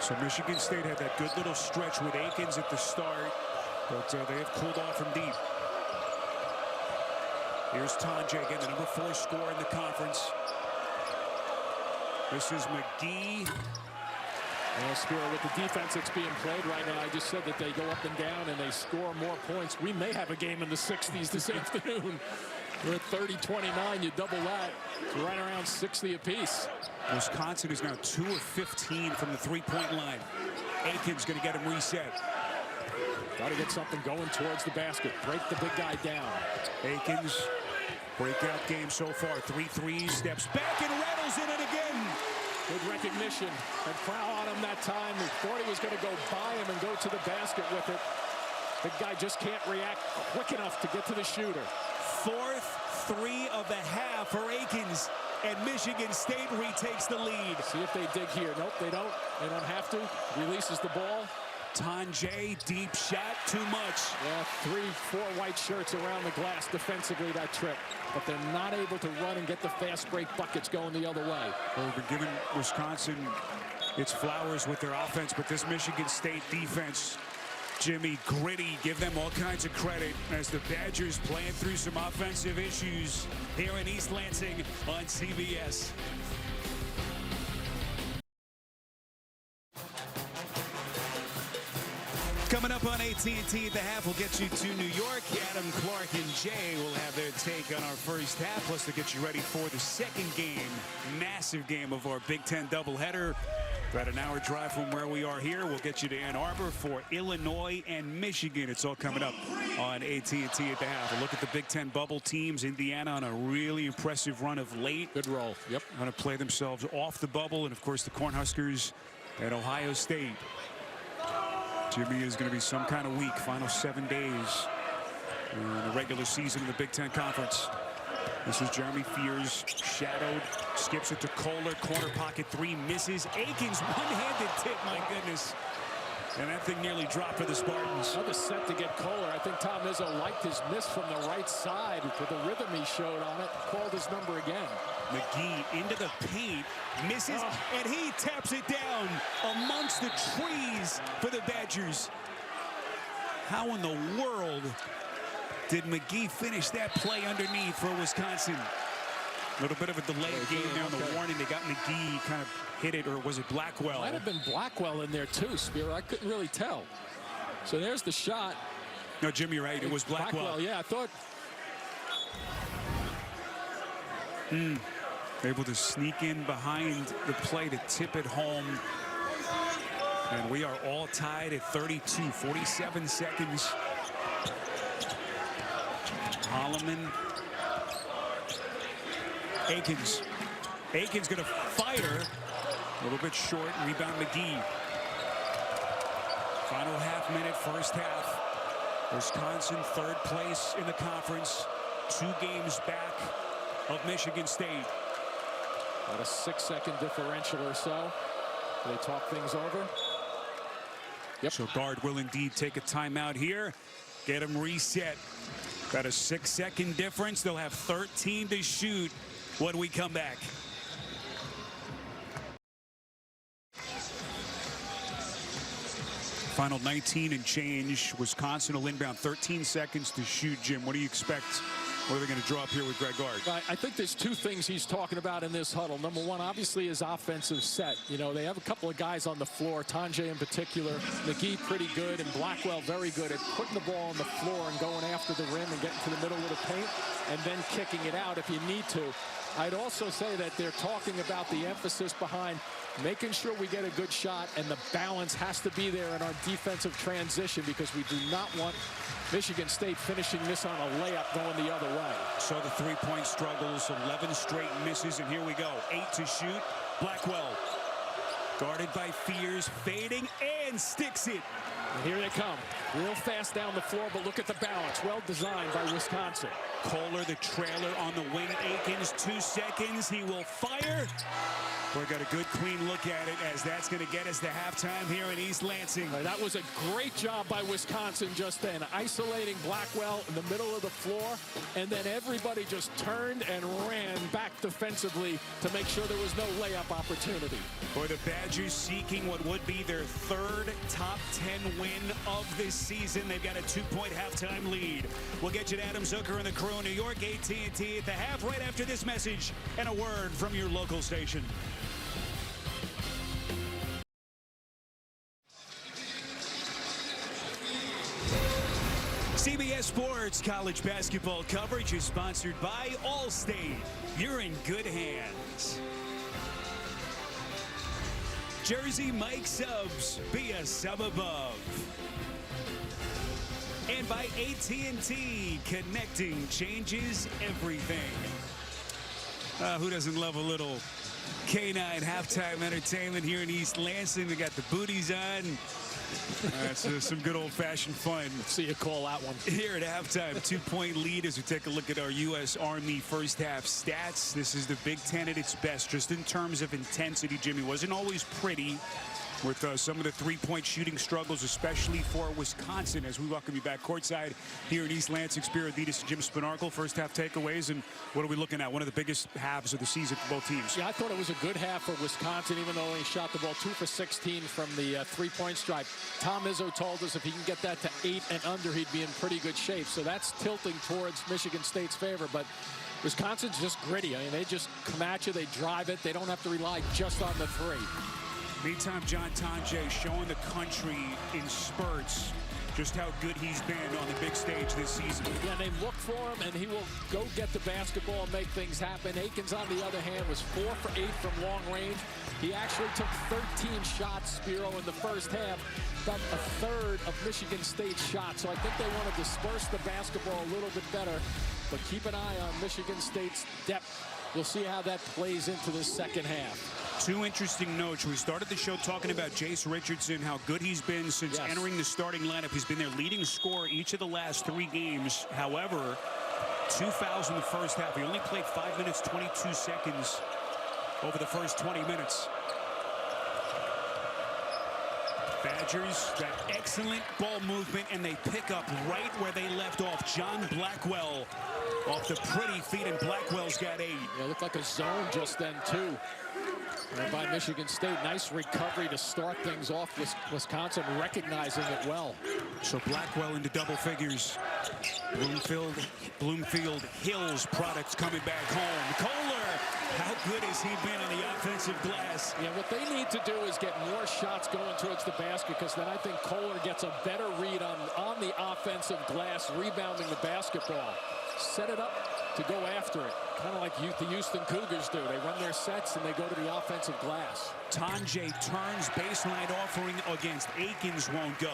A: So Michigan State had that good little stretch with Akins at the start, but they have cooled off from deep. Here's Tonje again, the number 4 scorer in the conference. This is McGee.
B: Well, Spiro, with the defense that's being played right now, I just said that they go up and down and they score more points. We may have a game in the 60s this afternoon. We're at 30-29. You double that, it's right around 60 apiece.
A: Wisconsin is now 2 of 15 from the three-point line. Akins going to get him reset.
B: Got to get something going towards the basket. Break the big guy down.
A: Akins, breakout game so far. 3 threes, steps back and rattles in it again.
B: Good recognition. And Crowell on him that time. He thought he was going to go by him and go to the basket with it. The guy just can't react quick enough to get to the shooter.
A: 4th 3 of the half for Akins, and Michigan State retakes the lead.
B: See if they dig here. Nope, they don't. They don't have to. Releases the ball.
A: Tonje, deep shot, too much.
B: Yeah, 3, 4 white shirts around the glass defensively that trip. But they're not able to run and get the fast break buckets going the other way.
A: Well, we've been giving Wisconsin its flowers with their offense, but this Michigan State defense, Jimmy, gritty, give them all kinds of credit as the Badgers playing through some offensive issues here in East Lansing on CBS. Coming up on AT&T at the half, we'll get you to New York. Adam, Clark, and Jay will have their take on our first half, plus to get you ready for the second game, massive game of our Big Ten doubleheader. About an hour drive from where we are here. We'll get you to Ann Arbor for Illinois and Michigan. It's all coming up on AT&T at the half. A look at the Big Ten bubble teams. Indiana on a really impressive run of late.
B: Good roll. Yep.
A: Going to play themselves off the bubble. And, of course, the Cornhuskers at Ohio State. Jimmy is going to be some kind of week. Final 7 days in the regular season of the Big Ten Conference. This is Jeremy Fears, shadowed, skips it to Kohler, corner pocket 3, misses. Akins, one-handed tip, my goodness. And that thing nearly dropped for the Spartans.
B: Another set to get Kohler. I think Tom Izzo liked his miss from the right side with the rhythm he showed on it. Called his number again.
A: McGee into the paint, misses, and he taps it down amongst the trees for the Badgers. How in the world did McGee finish that play underneath for Wisconsin? A little bit of a delayed game there on the warning. They got McGee kind of hit it, or was it Blackwell?
B: Might have been Blackwell in there too, Spiro. I couldn't really tell. So there's the shot.
A: No, Jim, you're right. It was Blackwell.
B: Yeah, I thought.
A: Able to sneak in behind the play to tip it home. And we are all tied at 32, 47 seconds. Holloman. Akins. Akins going to fire. A little bit short. Rebound McGee. Final half minute, first half. Wisconsin third place in the conference. 2 games back of Michigan State.
B: About a 6-second differential or so. They talk things over. Yep.
A: So guard will indeed take a timeout here. Get him reset. Got a 6-second difference. They'll have 13 to shoot when we come back. Final 19 and change. Wisconsin will inbound 13 seconds to shoot. Jim, what do you expect? What are they going to draw up here with Greg Gard?
B: I think there's 2 things he's talking about in this huddle. Number one, obviously, his offensive set. You know, they have a couple of guys on the floor, Tanjay in particular, McGee pretty good, and Blackwell very good at putting the ball on the floor and going after the rim and getting to the middle of the paint and then kicking it out if you need to. I'd also say that they're talking about the emphasis behind making sure we get a good shot, and the balance has to be there in our defensive transition because we do not want Michigan State finishing this on a layup going the other way.
A: So the three-point struggles, 11 straight misses, and here we go. 8 to shoot. Blackwell guarded by Fears, fading and sticks it.
B: And here they come. Real fast down the floor, but look at the balance. Well designed by Wisconsin.
A: Kohler, the trailer on the wing. Akins, 2 seconds. He will fire. We got a good, clean look at it as that's going to get us to halftime here in East Lansing.
B: That was a great job by Wisconsin just then, isolating Blackwell in the middle of the floor, and then everybody just turned and ran back defensively to make sure there was no layup opportunity.
A: For the Badgers seeking what would be their 3rd top 10 win of this season. They've got a 2-point halftime lead. We'll get you to Adam Zucker and the crew in New York, AT&T at the half right after this message and a word from your local station. CBS Sports College basketball coverage is sponsored by Allstate. You're in good hands. Jersey Mike Subs, be a sub above. And by AT&T, connecting changes everything. Who doesn't love a little K9 halftime entertainment here in East Lansing? We got the booties on. That's some good old-fashioned fun.
B: See you call that one.
A: Here at halftime, 2-point lead as we take a look at our U.S. Army first half stats. This is the Big Ten at its best, just in terms of intensity, Jimmy. Wasn't always pretty with some of the three-point shooting struggles, especially for Wisconsin, as we welcome you back courtside here in East Lansing. Spiro Adidas and Jim Spinarkle, first half takeaways, and what are we looking at? One of the biggest halves of the season for both teams.
B: Yeah, I thought it was a good half for Wisconsin, even though he shot the ball 2 for 16 from the three-point stripe. Tom Izzo told us if he can get that to 8 and under, he'd be in pretty good shape. So that's tilting towards Michigan State's favor, but Wisconsin's just gritty. I mean, they just come at you, they drive it. They don't have to rely just on the three.
A: Meantime, John Tanjay showing the country in spurts just how good he's been on the big stage this season.
B: Yeah, they look for him, and he will go get the basketball and make things happen. Akins, on the other hand, was 4 for 8 from long range. He actually took 13 shots, Spiro, in the first half, about a third of Michigan State's shots. So I think they want to disperse the basketball a little bit better, but keep an eye on Michigan State's depth. We'll see how that plays into this second half.
A: 2 interesting notes. We started the show talking about Jace Richardson, how good he's been since entering the starting lineup. He's been their leading scorer each of the last 3 games. However, 2 fouls in the first half. He only played 5 minutes, 22 seconds over the first 20 minutes. Badgers, that excellent ball movement, and they pick up right where they left off. John Blackwell off the pretty feet, and Blackwell's got 8.
B: Yeah, looked like a zone just then, too. Right by Michigan State. Nice recovery to start things off with Wisconsin, recognizing it well.
A: So Blackwell into double figures. Bloomfield Hills products coming back home. Kohler, how good has he been on the offensive glass?
B: Yeah, what they need to do is get more shots going towards the basket, because then I think Kohler gets a better read on the offensive glass, rebounding the basketball. Set it up to go after it. Kind of like the Houston Cougars do. They run their sets and they go to the offensive glass.
A: Tanjay turns, baseline offering against Akins won't go.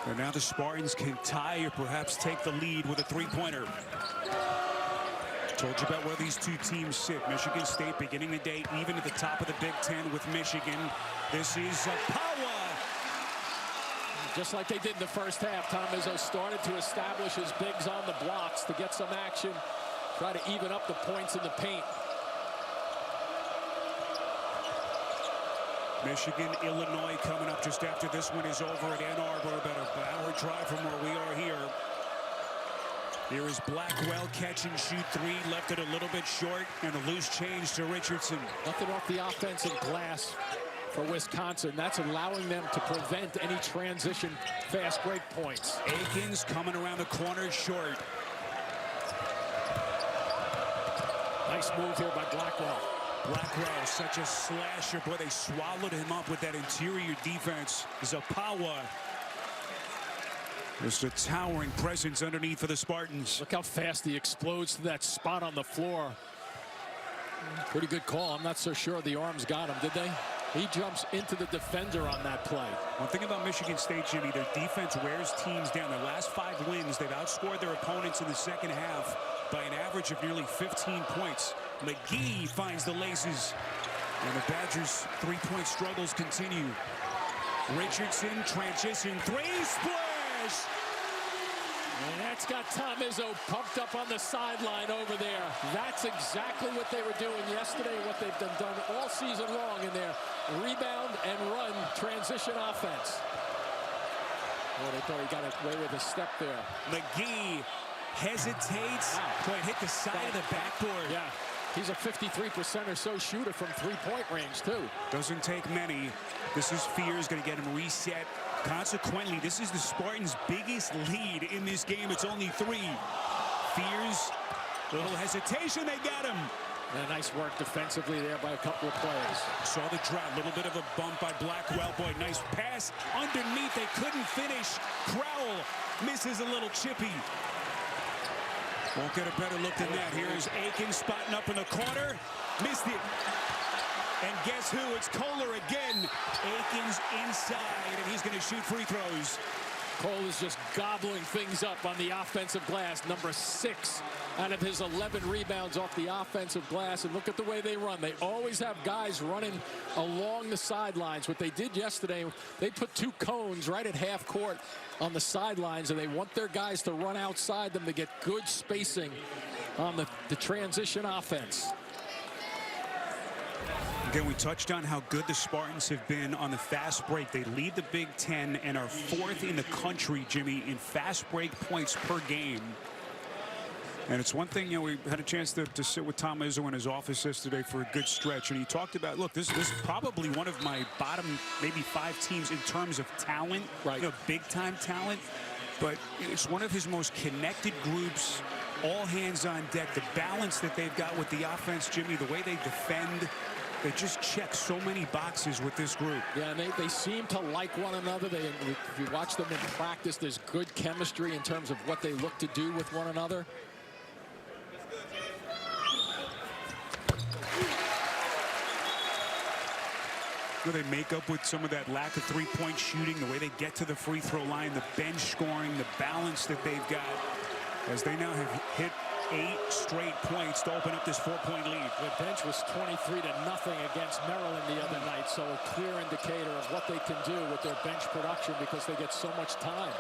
A: And now the Spartans can tie or perhaps take the lead with a three-pointer. Told you about where these two teams sit. Michigan State beginning the day even at the top of the Big Ten with Michigan. This is Power.
B: Just like they did in the first half, Tom Izzo started to establish his bigs on the blocks to get some action, try to even up the points in the paint.
A: Michigan, Illinois coming up just after this one is over at Ann Arbor, about an hour drive from where we are here. Here is Blackwell, catch and shoot 3, left it a little bit short, and a loose change to Richardson.
B: Nothing off the offensive glass for Wisconsin. That's allowing them to prevent any transition fast break points.
A: Akins coming around the corner short.
B: Nice move here by Blackwell.
A: Blackwell, such a slasher. Boy, they swallowed him up with that interior defense. Zapawa. Just a towering presence underneath for the Spartans.
B: Look how fast he explodes to that spot on the floor. Pretty good call. I'm not so sure the arms got him, did they? He jumps into the defender on that play.
A: One thing about Michigan State, Jimmy, their defense wears teams down. Their last 5 wins, they've outscored their opponents in the second half by an average of nearly 15 points. McGee finds the laces, and the Badgers' three-point struggles continue. Richardson, transition 3, splash!
B: And that's got Tom Izzo pumped up on the sideline over there. That's exactly what they were doing yesterday, what they've done all season long in their rebound and run transition offense. Oh, they thought he got away with a step there.
A: McGee hesitates.
B: Wow.
A: Boy, hit the side of the backboard.
B: Yeah, he's a 53% or so shooter from three-point range, too.
A: Doesn't take many. This is Fears going to get him reset. Consequently, this is the Spartans' biggest lead in this game. It's only 3. Fears, little hesitation, they got him.
B: And nice work defensively there by a couple of players.
A: Saw the drought, little bit of a bump by Blackwell. Boy, nice pass underneath. They couldn't finish. Crowell misses a little chippy. Won't get a better look than that. Here is Akins spotting up in the corner. Missed it. And guess who? It's Kohler again. Akins inside, and he's going to shoot free throws.
B: Cole is just gobbling things up on the offensive glass. Number 6 out of his 11 rebounds off the offensive glass. And look at the way they run. They always have guys running along the sidelines. What they did yesterday, they put 2 cones right at half court on the sidelines, and they want their guys to run outside them to get good spacing on the transition offense.
A: Again, we touched on how good the Spartans have been on the fast break. They lead the Big Ten and are 4th in the country, Jimmy, in fast break points per game. And it's one thing, you know, we had a chance to sit with Tom Izzo in his office yesterday for a good stretch, and he talked about, look, this is probably one of my bottom maybe 5 teams in terms of talent,
B: right?
A: You know, big-time talent. But it's one of his most connected groups, all hands on deck. The balance that they've got with the offense, Jimmy, the way they defend. They just check so many boxes with this group.
B: Yeah, and they seem to like one another. If you watch them in practice, there's good chemistry in terms of what they look to do with one another.
A: They make up with some of that lack of three-point shooting, the way they get to the free throw line, the bench scoring, the balance that they've got, as they now have hit 8 straight points to open up this 4-point lead.
B: The bench was 23-0 against Maryland the other night, so a clear indicator of what they can do with their bench production because they get so much time.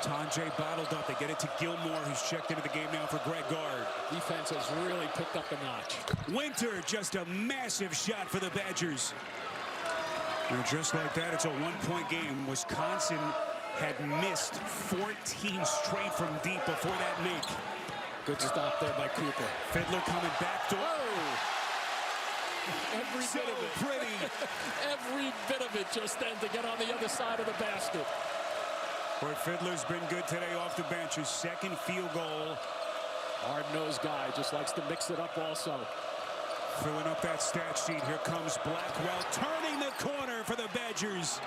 A: Tanjay bottled up. They get it to Gilmore, who's checked into the game now for Greg Gard.
B: Defense has really picked up a notch.
A: Winter, just a massive shot for the Badgers. And just like that, it's a one-point game. Wisconsin had missed 14 straight from deep before that make.
B: Good stop there by Cooper.
A: Fiddler coming back door.
B: Every
A: So
B: bit of it.
A: pretty.
B: Every bit of it just then to get on the other side of the basket.
A: Boy, Fiddler's been good today off the bench. His second field goal.
B: Hard-nosed guy, just likes to mix it up also.
A: Filling up that stat sheet. Here comes Blackwell turning the corner for the Badgers.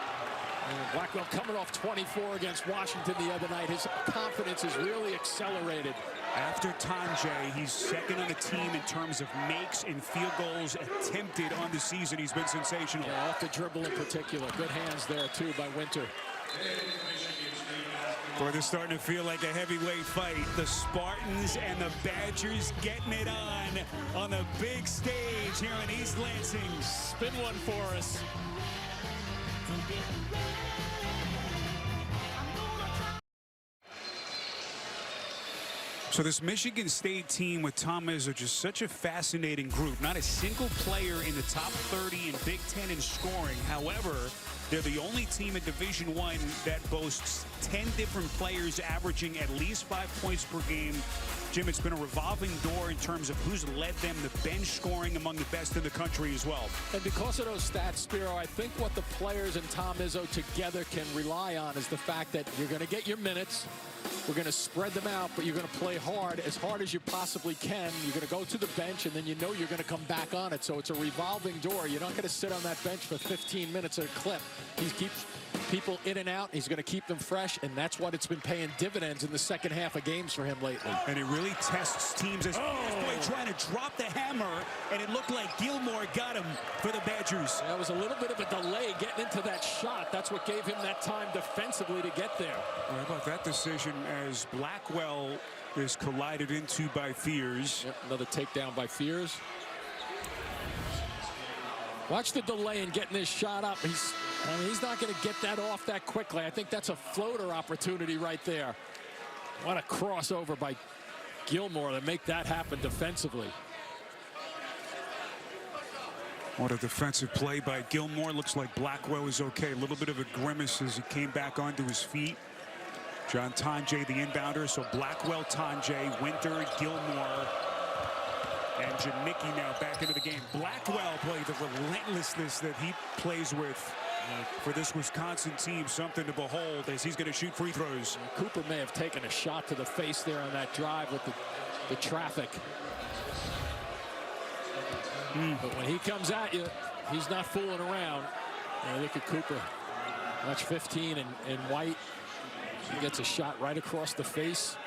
B: And Blackwell coming off 24 against Washington the other night. His confidence is really accelerated.
A: After Tanjay, he's second on the team in terms of makes and field goals attempted on the season. He's been sensational.
B: Yeah, off the dribble in particular. Good hands there, too, by Winter.
A: Boy, they're starting to feel like a heavyweight fight. The Spartans and the Badgers getting it on the big stage here in East Lansing.
B: Spin one for us.
A: So this Michigan State team with Tom Izzo, just such a fascinating group. Not a single player in the top 30 in Big Ten in scoring. However, they're the only team in Division I that boasts 10 different players averaging at least 5 points per game. Jim, it's been a revolving door in terms of who's led them, the bench scoring among the best in the country as well.
B: And because of those stats, Spiro, I think what the players and Tom Izzo together can rely on is the fact that you're going to get your minutes. We're going to spread them out, but you're going to play hard as you possibly can. You're going to go to the bench, and then you know you're going to come back on it. So it's a revolving door. You're not going to sit on that bench for 15 minutes at a clip. He keeps people in and out. He's going to keep them fresh, and that's what it's been paying dividends in the second half of games for him lately.
A: And it really tests teams as boy trying to drop the hammer, and it looked like Gilmore got him for the Badgers.
B: That was a little bit of a delay getting into that shot. That's what gave him that time defensively to get there.
A: How about that decision as Blackwell is collided into by Fears.
B: Yep, another takedown by Fears. Watch the delay in getting this shot up. He's not going to get that off that quickly. I think that's a floater opportunity right there. What a crossover by Gilmore to make that happen defensively.
A: What a defensive play by Gilmore. Looks like Blackwell is okay. A little bit of a grimace as he came back onto his feet. John Tanjay, the inbounder. So Blackwell, Tanjay, Winter, Gilmore, and Janicki now back into the game. Blackwell played the relentlessness that he plays with for this Wisconsin team. Something to behold as he's going to shoot free throws.
B: Cooper may have taken a shot to the face there on that drive with the traffic. But when he comes at you, he's not fooling around. Look at Cooper. Watch 15 and White. He gets a shot right across the face.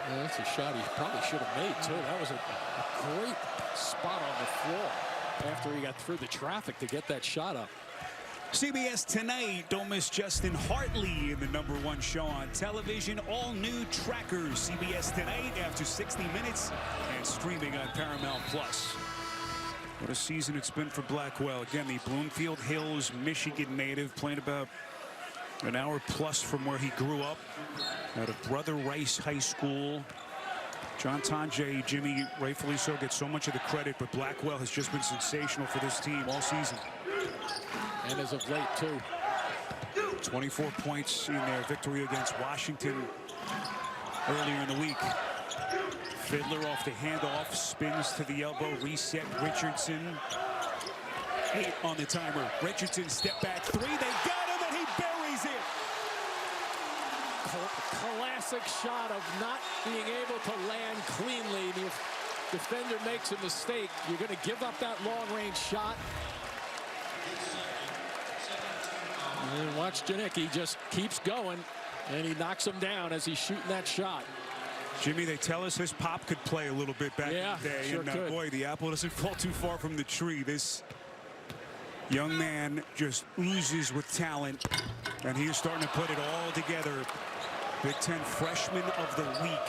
B: Yeah, that's a shot he probably should have made, too. That was a great spot on the floor after he got through the traffic to get that shot up.
A: CBS Tonight, don't miss Justin Hartley in the #1 show on television. All new Trackers, CBS Tonight after 60 minutes and streaming on Paramount+. What a season it's been for Blackwell. Again, the Bloomfield Hills, Michigan native, playing about an hour plus from where he grew up out of Brother Rice High School. John Tanjay, Jimmy, rightfully so, gets so much of the credit, but Blackwell has just been sensational for this team all season.
B: And as of late, too.
A: 24 points in their victory against Washington earlier in the week. Fiddler off the handoff, spins to the elbow, reset Richardson. 8 on the timer. Richardson step back 3. They got him and he buries it.
B: Classic shot of not being able to land cleanly. The defender makes a mistake. You're going to give up that long-range shot. And watch Janicki just keeps going, and he knocks him down as he's shooting that shot.
A: Jimmy, they tell us his pop could play a little bit back in the day.
B: Sure
A: and
B: could.
A: Boy, the apple doesn't fall too far from the tree. This young man just oozes with talent, and he is starting to put it all together. Big Ten Freshman of the Week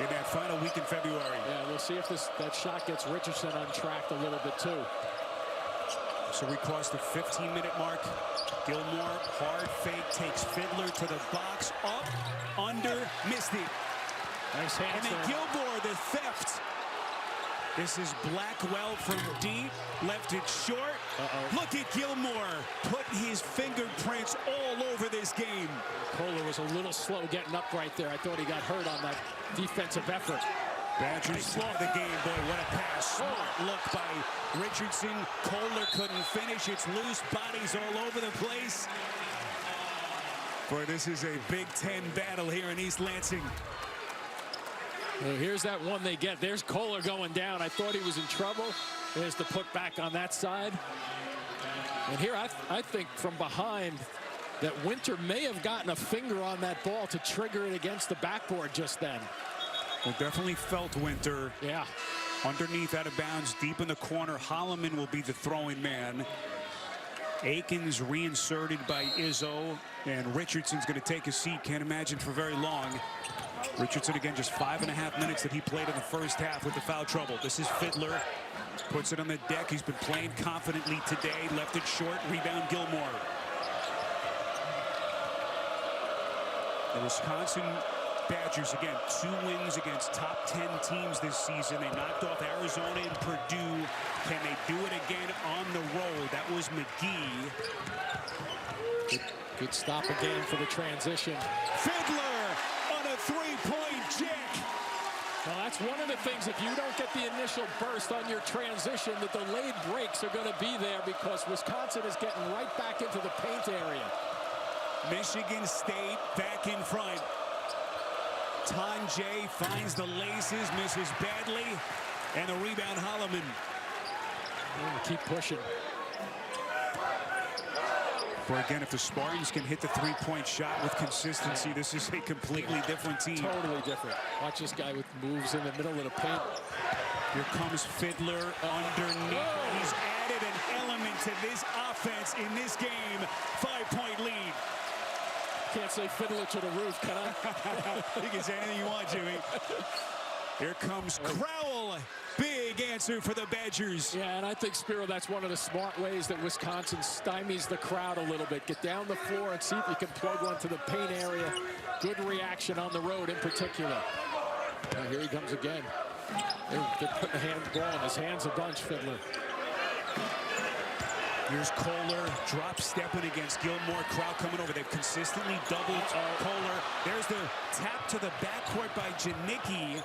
A: in that final week in February.
B: Yeah, we'll see if that shot gets Richardson untracked a little bit, too.
A: So we crossed the 15-minute mark. Gilmore, hard fake, takes Fiddler to the box, up, under, missed it.
B: Nice hands
A: and then
B: there.
A: Gilmore, the theft. This is Blackwell from deep, left it short. Look at Gilmore putting his fingerprints all over this game.
B: Kohler was a little slow getting up right there. I thought he got hurt on that defensive effort.
A: Badgers slow the game. Boy, what a pass. Smart look by Richardson. Kohler couldn't finish. It's loose, bodies all over the place. Boy, this is a Big Ten battle here in East Lansing.
B: Well, here's that one they get. There's Kohler going down. I thought he was in trouble. There's the putback on that side. And here I think from behind that Winter may have gotten a finger on that ball to trigger it against the backboard just then.
A: Well, definitely felt Winter.
B: Yeah.
A: Underneath, out of bounds, deep in the corner. Holloman will be the throwing man. Akins reinserted by Izzo. And Richardson's going to take a seat. Can't imagine for very long. Richardson again, just 5.5 minutes that he played in the first half with the foul trouble. This is Fiddler. Puts it on the deck. He's been playing confidently today. Left it short. Rebound Gilmore. The Wisconsin Badgers, again, 2 wins against top 10 teams this season. They knocked off Arizona and Purdue. Can they do it again on the road? That was McGee.
B: Good stop again for the transition.
A: Fiddler on a 3-point jack.
B: Well, that's one of the things, if you don't get the initial burst on your transition, the delayed breaks are going to be there because Wisconsin is getting right back into the paint area.
A: Michigan State back in front. Tonje finds the laces, misses badly, and the rebound Holloman.
B: Keep pushing.
A: But again, if the Spartans can hit the 3-point shot with consistency, this is a completely different team.
B: Totally different. Watch this guy with moves in the middle of the paint.
A: Here comes Fiddler underneath.
B: Whoa.
A: He's added an element to this offense in this game. 5-point lead.
B: Can't say Fiddler to the roof, can I?
A: You can say anything you want, Jimmy. Here comes Crowell. Big answer for the Badgers.
B: Yeah, and I think, Spiro, that's one of the smart ways that Wisconsin stymies the crowd a little bit. Get down the floor and see if you can plug one to the paint area. Good reaction on the road in particular. Now here he comes again. They're putting the ball in his hands a bunch, Fiddler.
A: Here's Kohler drop stepping against Gilmore. Crowd coming over. They've consistently doubled Kohler. There's the tap to the backcourt by Janicki.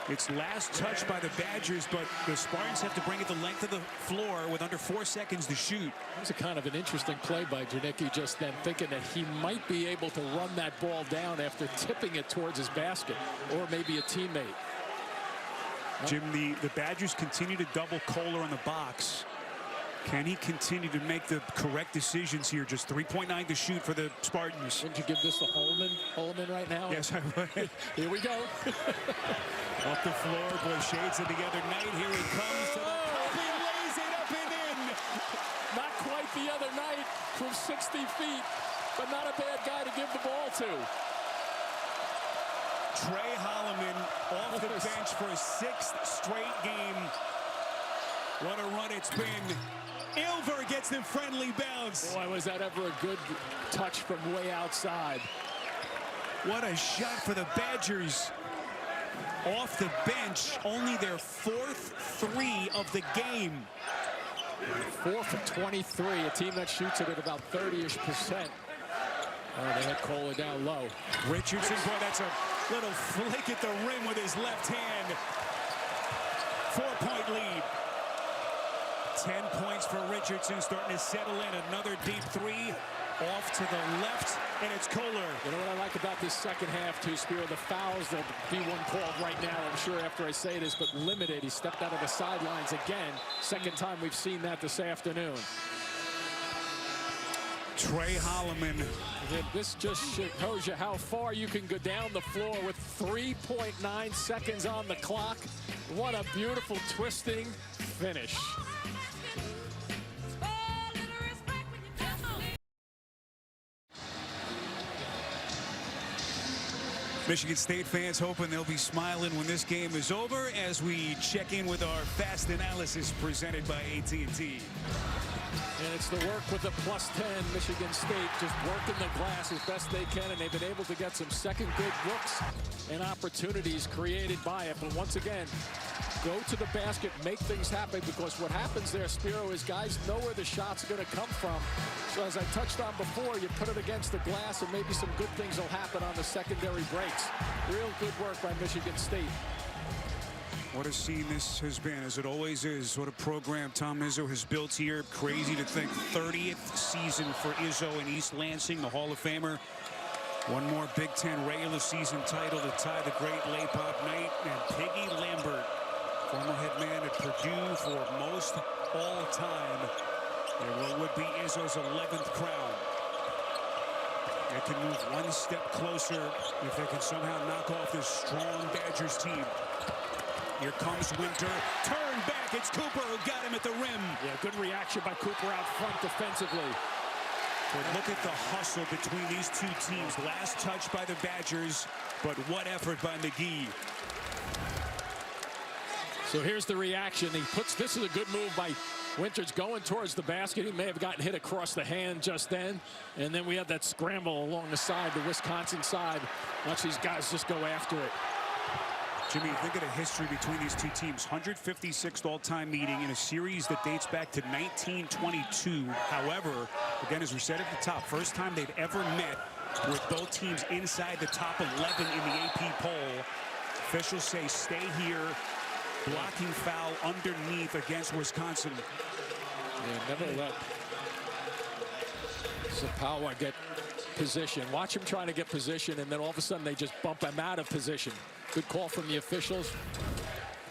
A: It's last touch by the Badgers, but the Spartans have to bring it the length of the floor with under 4 seconds to shoot.
B: It was a kind of an interesting play by Janicki just then, thinking that he might be able to run that ball down after tipping it towards his basket, or maybe a teammate.
A: Jim, the Badgers continue to double Kohler on the box. Can he continue to make the correct decisions here? Just 3.9 to shoot for the Spartans.
B: Wouldn't you give this to Holman right now?
A: Yes, I would.
B: Here we go.
A: Off the floor, boy, shades of the other night. Here he comes to the cup. He lays it up and in.
B: Not quite the other night from 60 feet, but not a bad guy to give the ball to.
A: Trey Holloman off the bench for a 6th straight game. What a run it's been. Ilver gets the friendly bounce.
B: Boy, was that ever a good touch from way outside.
A: What a shot for the Badgers. Off the bench, only their 4th 3 of the game.
B: 4 for 23, a team that shoots it at about 30-ish%. Oh, they had Kohler down low.
A: Richardson, boy, that's a little flick at the rim with his left hand. 4-point lead. 10 points for Richardson, starting to settle in. Another deep 3 off to the left, and it's Kohler.
B: You know what I like about this second half, too, Spiro? The fouls, there'll be one called right now, I'm sure, after I say this, but limited. He stepped out of the sidelines again. Second time we've seen that this afternoon.
A: Trey Holloman.
B: This just shows you how far you can go down the floor with 3.9 seconds on the clock. What a beautiful twisting finish.
A: Michigan State fans hoping they'll be smiling when this game is over as we check in with our fast analysis presented by AT&T.
B: And it's the work with the +10, Michigan State, just working the glass as best they can, and they've been able to get some second good looks and opportunities created by it. But once again, go to the basket, make things happen, because what happens there, Spiro, is guys know where the shot's going to come from. So as I touched on before, you put it against the glass and maybe some good things will happen on the secondary breaks. Real good work by Michigan State.
A: What a scene this has been, as it always is. What a program Tom Izzo has built here. Crazy to think, 30th season for Izzo in East Lansing, the Hall of Famer. One more Big Ten regular season title to tie the great Laypop Knight. And Piggy Lambert, former head man at Purdue for most all time. And what would be Izzo's 11th crown. They can move one step closer if they can somehow knock off this strong Badgers team. Here comes Winter. Turn back. It's Cooper who got him at the rim.
B: Yeah, good reaction by Cooper out front defensively.
A: But look at the hustle between these two teams. Last touch by the Badgers, but what effort by McGee.
B: So here's the reaction. This is a good move by Winters going towards the basket. He may have gotten hit across the hand just then. And then we have that scramble along the side, the Wisconsin side. Watch these guys just go after it.
A: Jimmy, think of the history between these two teams. 156th all-time meeting in a series that dates back to 1922. However, again, as we said at the top, first time they've ever met with both teams inside the top 11 in the AP poll. Officials say stay here. Blocking foul underneath against Wisconsin.
B: Yeah, never let Zapawa get position. Watch him trying to get position, and then all of a sudden they just bump him out of position. Good call from the officials.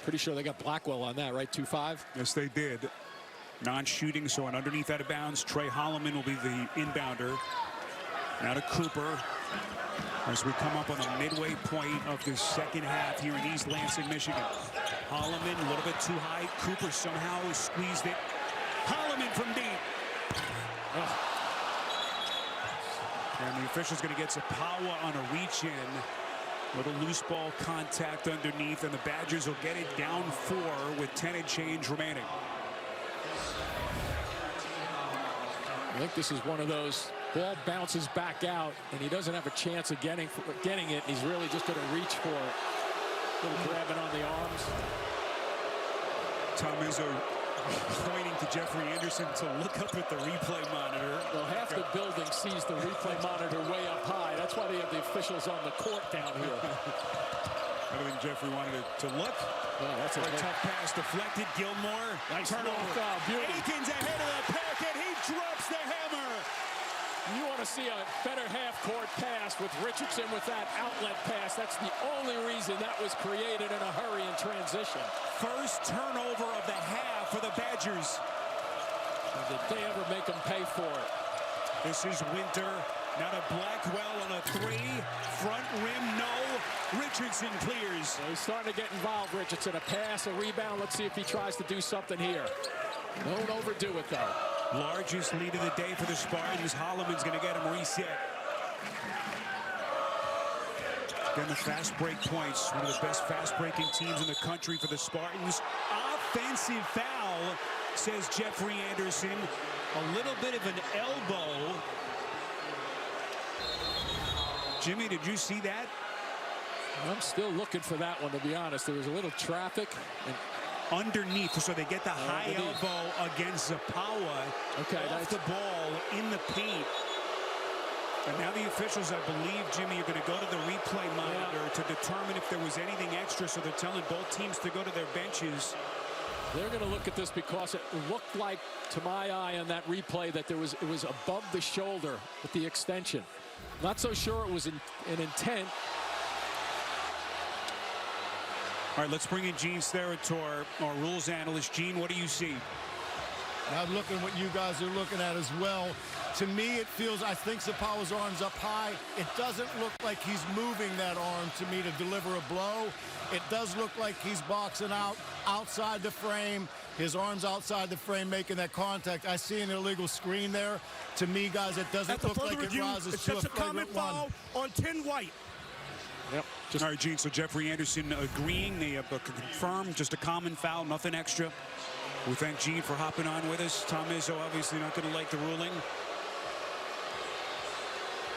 B: Pretty sure they got Blackwell on that, right? 2-5?
A: Yes, they did. Non-shooting, so an underneath out of bounds. Trey Holloman will be the inbounder. Now to Cooper. As we come up on the midway point of the second half here in East Lansing, Michigan. Holloman a little bit too high. Cooper somehow squeezed it. Holloman from deep. Oh. And the official's going to get Zapawa on a reach-in. Little loose ball contact underneath, and the Badgers will get it down 4 with 10 and change remaining.
B: I think this is one of those, ball bounces back out, and he doesn't have a chance of getting it. He's really just going to reach for it. Little grabbing on the arms.
A: Tom Izzo pointing to Jeffrey Anderson to look up at the replay monitor.
B: Well, half the building sees the replay monitor way up high. That's why they have the officials on the court down here.
A: I don't think Jeffrey wanted to look.
B: Oh, that's a
A: tough pass deflected. Gilmore.
B: Nice
A: turnover.
B: Beauty.
A: Aikens ahead of the pack, and he drops the hammer.
B: You want to see a better half-court pass with Richardson with that outlet pass. That's the only reason that was created in a hurry in transition.
A: First turnover of the half for the Badgers.
B: And did they ever make them pay for it?
A: This is Winter. Now to Blackwell on a 3. Front rim, no. Richardson clears.
B: Well, he's starting to get involved, Richardson. A pass, a rebound. Let's see if he tries to do something here. Don't overdo it, though.
A: Largest lead of the day for the Spartans. Holloman's going to get him reset. Again, the fast break points. One of the best fast breaking teams in the country for the Spartans. Offensive foul, says Jeffrey Anderson. A little bit of an elbow. Jimmy, did you see that?
B: I'm still looking for that one, to be honest. There was a little traffic. And
A: underneath, so they get the high elbow against Zapawa.
B: Okay,
A: off the ball in the paint. And now the officials, I believe, Jimmy, are going to go to the replay monitor to determine if there was anything extra. So they're telling both teams to go to their benches.
B: They're going to look at this because it looked like, to my eye on that replay, that it was above the shoulder with the extension. Not so sure it was an intent.
A: All right, let's bring in Gene Steratore, our rules analyst. Gene, what do you see?
C: I'm looking what you guys are looking at as well. To me, it feels, I think Zapawa's arm's up high. It doesn't look like he's moving that arm to me to deliver a blow. It does look like he's boxing out outside the frame. His arm's outside the frame making that contact. I see an illegal screen there. To me, guys, it doesn't look like it rises to a flagrant one.
A: On Tin White.
B: Yep.
A: All right, Gene, so Jeffrey Anderson agreeing. They have confirmed just a common foul, nothing extra. We thank Gene for hopping on with us. Tom Izzo obviously not going to like the ruling.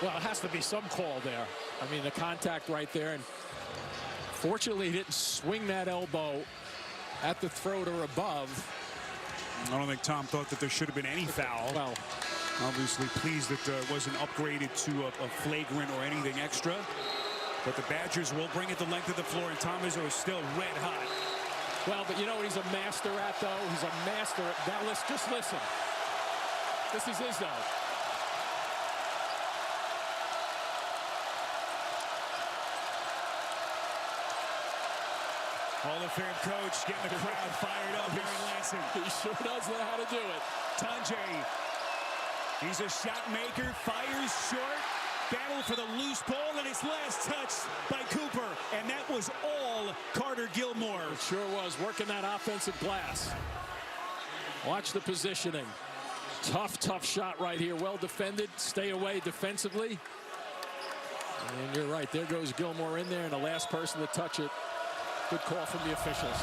B: Well, it has to be some call there. I mean, the contact right there. And fortunately, he didn't swing that elbow at the throat or above.
A: I don't think Tom thought that there should have been any foul.
B: Well,
A: obviously pleased that it wasn't upgraded to a flagrant or anything extra. But the Badgers will bring it the length of the floor, and Tom Izzo is still red hot.
B: well, but you know what he's a master at, though? He's a master at that. Just listen. This is Izzo.
A: Hall of Fame coach getting the crowd fired up here in Lansing.
B: He sure does know how to do it.
A: Tanjay, he's a shot maker, fires short, battle for the loose ball, and it's last touched by Cooper. And that was all Carter Gilmore.
B: It sure was, working that offensive glass. Watch the positioning. Tough shot right here. Well defended. Stay away defensively. And you're right. There goes Gilmore in there, and the last person to touch it. Good call from the officials.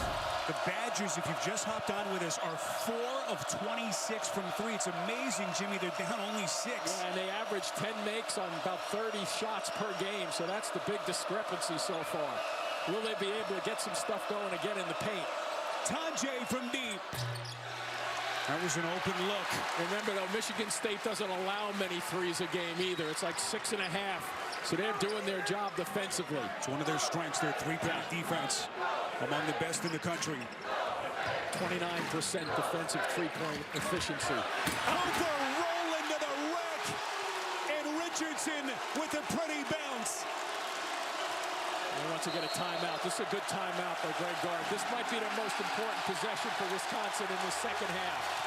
A: The Badgers, if you've just hopped on with us, are 4 of 26 from 3. It's amazing, Jimmy. They're down only 6.
B: Yeah, and they average 10 makes on about 30 shots per game, so that's the big discrepancy so far. Will they be able to get some stuff going again in the paint?
A: Tanjay from deep. That was an open look.
B: Remember, though, Michigan State doesn't allow many threes a game either. It's like 6.5. So they're doing their job defensively.
A: It's one of their strengths, their three-point defense, among the best in the country.
B: 29% defensive three-point efficiency.
A: Cooper rolling to the rack, and Richardson with a pretty bounce.
B: He wants to get a timeout. This is a good timeout by Greg Gard. This might be the most important possession for Wisconsin in the second half.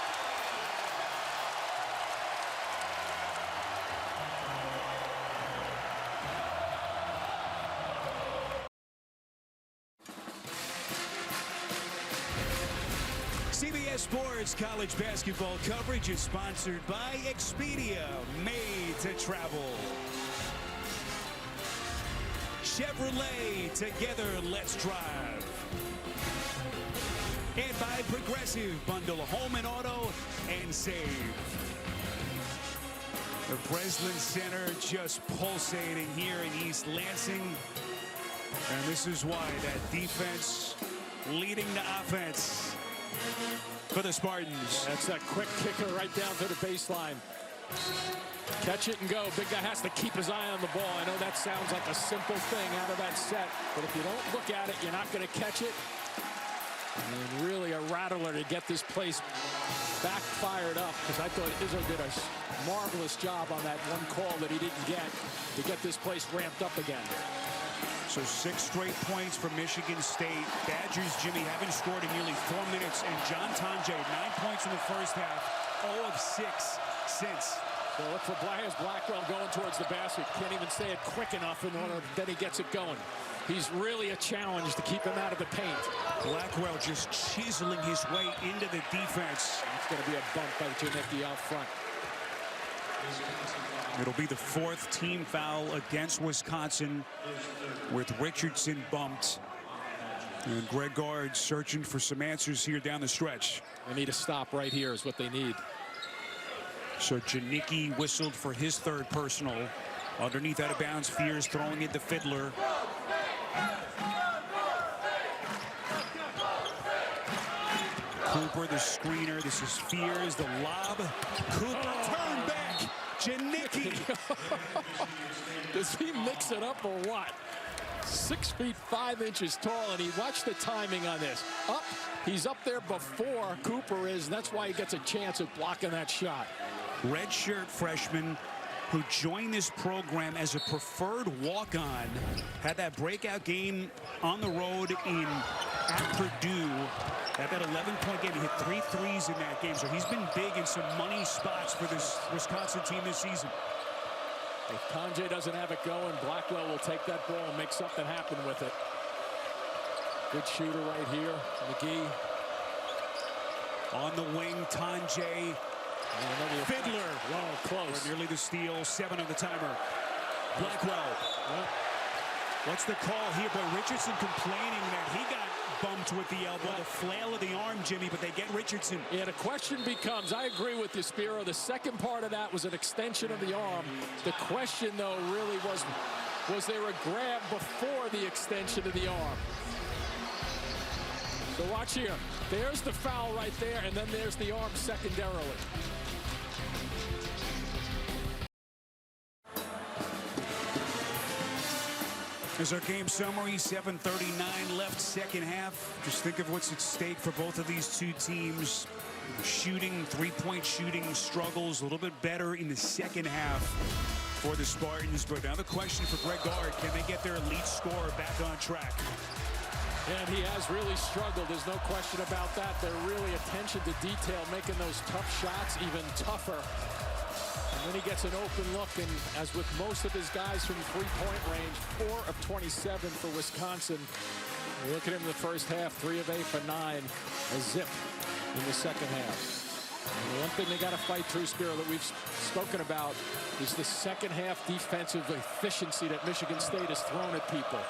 A: CBS Sports college basketball coverage is sponsored by Expedia, made to travel. Chevrolet, together let's drive. And by Progressive, bundle home and auto and save. The Breslin Center just pulsating here in East Lansing. And this is why that defense leading the offense for the Spartans.
B: That's a quick kicker right down to the baseline. Catch it and go. Big guy has to keep his eye on the ball. I know that sounds like a simple thing out of that set, but if you don't look at it, you're not going to catch it. And really a rattler to get this place back fired up, because I thought Izzo did a marvelous job on that one call that he didn't get to get this place ramped up again.
A: So 6 straight points for Michigan State. Badgers, Jimmy, haven't scored in nearly 4 minutes. And John Tanjay, 9 points in the first half, 0 of 6 since.
B: So look for Blackwell going towards the basket. Can't even say it quick enough in order that he gets it going. He's really a challenge to keep him out of the paint. Blackwell
A: just chiseling his way into the defense.
B: It's going to be a bump by Janicki out front.
A: It'll be the 4th team foul against Wisconsin, with Richardson bumped. And Greg Gard searching for some answers here down the stretch.
B: They need a stop right here is what they need.
A: So Janicki whistled for his 3rd personal. Underneath, out of bounds, Fears throwing it to Fiddler. Cooper, the screener. This is Fears, the lob. Cooper, turn back. Janicki.
B: Does he mix it up or what? 6 feet 5 inches tall, and he watched the timing on this. Up, he's up there before Cooper is, and that's why he gets a chance at blocking that shot.
A: Redshirt freshman who joined this program as a preferred walk-on, had that breakout game on the road at Purdue. At that 11-point game, he hit 3 threes in that game. So he's been big in some money spots for this Wisconsin team this season.
B: If Tanjay doesn't have it going, Blackwell will take that ball and make something happen with it. Good shooter right here, McGee.
A: On the wing, Tanjay. Fiddler.
B: Well, close.
A: Nearly the steal, 7 on the timer. Blackwell. What's the call here? But Richardson complaining that he got bumped with the elbow, the flail of the arm, Jimmy, but they get Richardson.
B: Yeah, the question becomes, I agree with you, Spiro. The second part of that was an extension of the arm. The question, though, really was there a grab before the extension of the arm? So watch here. There's the foul right there, and then there's the arm secondarily.
A: As our game summary, 7:39 left, second half. Just think of what's at stake for both of these two teams. Shooting, three-point shooting struggles a little bit better in the second half for the Spartans. But now the question for Greg Gard, can they get their elite scorer back on track?
B: And he has really struggled. There's no question about that. They're really attention to detail, making those tough shots even tougher. And then he gets an open look, and as with most of his guys from three-point range, 4 of 27 for Wisconsin. Look at him in the first half, 3 of 8 for 9, a zip in the second half. And the one thing they got to fight through, Spiro, that we've spoken about is the second half defensive efficiency that Michigan State has thrown at people.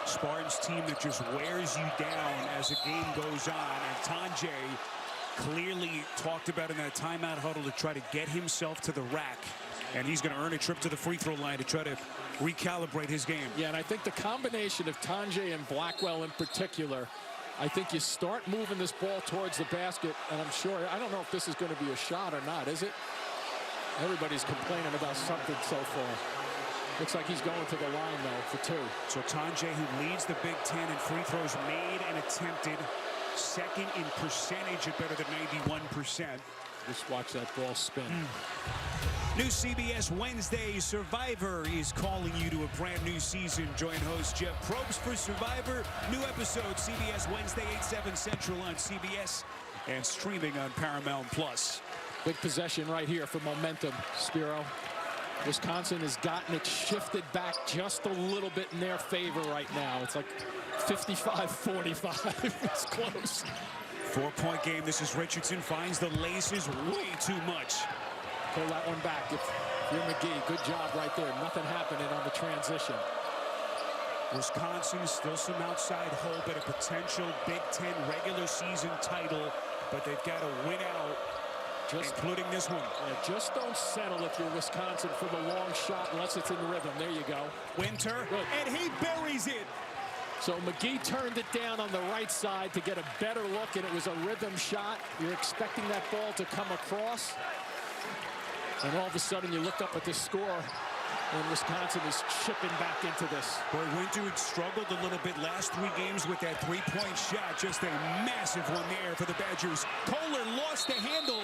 A: Spartans team that just wears you down as the game goes on, and Tanjay clearly talked about in that timeout huddle to try to get himself to the rack, and he's going to earn a trip to the free throw line to try to recalibrate his game.
B: Yeah, and I think the combination of Tanjay and Blackwell in particular, I think you start moving this ball towards the basket, and I'm sure, I don't know if this is going to be a shot or not, is it? Everybody's complaining about something so far. Looks like he's going to the line, though, for 2.
A: So Tanjay, who leads the Big Ten in free throws made and attempted, second in percentage at better than 91%.
B: Just watch that ball spin.
A: New CBS Wednesday, Survivor is calling you to a brand new season. Join host Jeff Probst for Survivor. New episode, CBS Wednesday, 8/7 Central on CBS and streaming on Paramount+.
B: Big possession right here for momentum, Spiro. Wisconsin has gotten it shifted back just a little bit in their favor right now. It's like 55-45. It's close.
A: 4-point game. This is Richardson. Finds the laces way too much.
B: Pull that one back if you're McGee. Good job right there. Nothing happening on the transition.
A: Wisconsin still some outside hope at a potential Big Ten regular season title, but they've got to win out, including this one.
B: Yeah, just don't settle if you're Wisconsin for the long shot unless it's in rhythm. There you go.
A: Winter, and he buries it.
B: So McGee turned it down on the right side to get a better look, and it was a rhythm shot. You're expecting that ball to come across, and all of a sudden you look up at the score, and Wisconsin is chipping back into this.
A: Boy, Winter had struggled a little bit last 3 games with that three-point shot. Just a massive one there for the Badgers. Kohler lost the handle.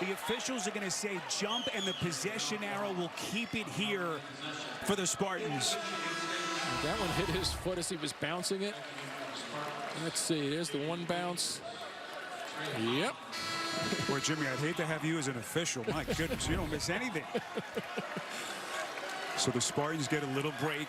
A: The officials are going to say jump, and the possession arrow will keep it here for the Spartans.
B: That one hit his foot as he was bouncing it. Let's see, there's the one bounce. Yep.
A: Boy, Jimmy, I'd hate to have you as an official. My goodness, you don't miss anything. So the Spartans get a little break.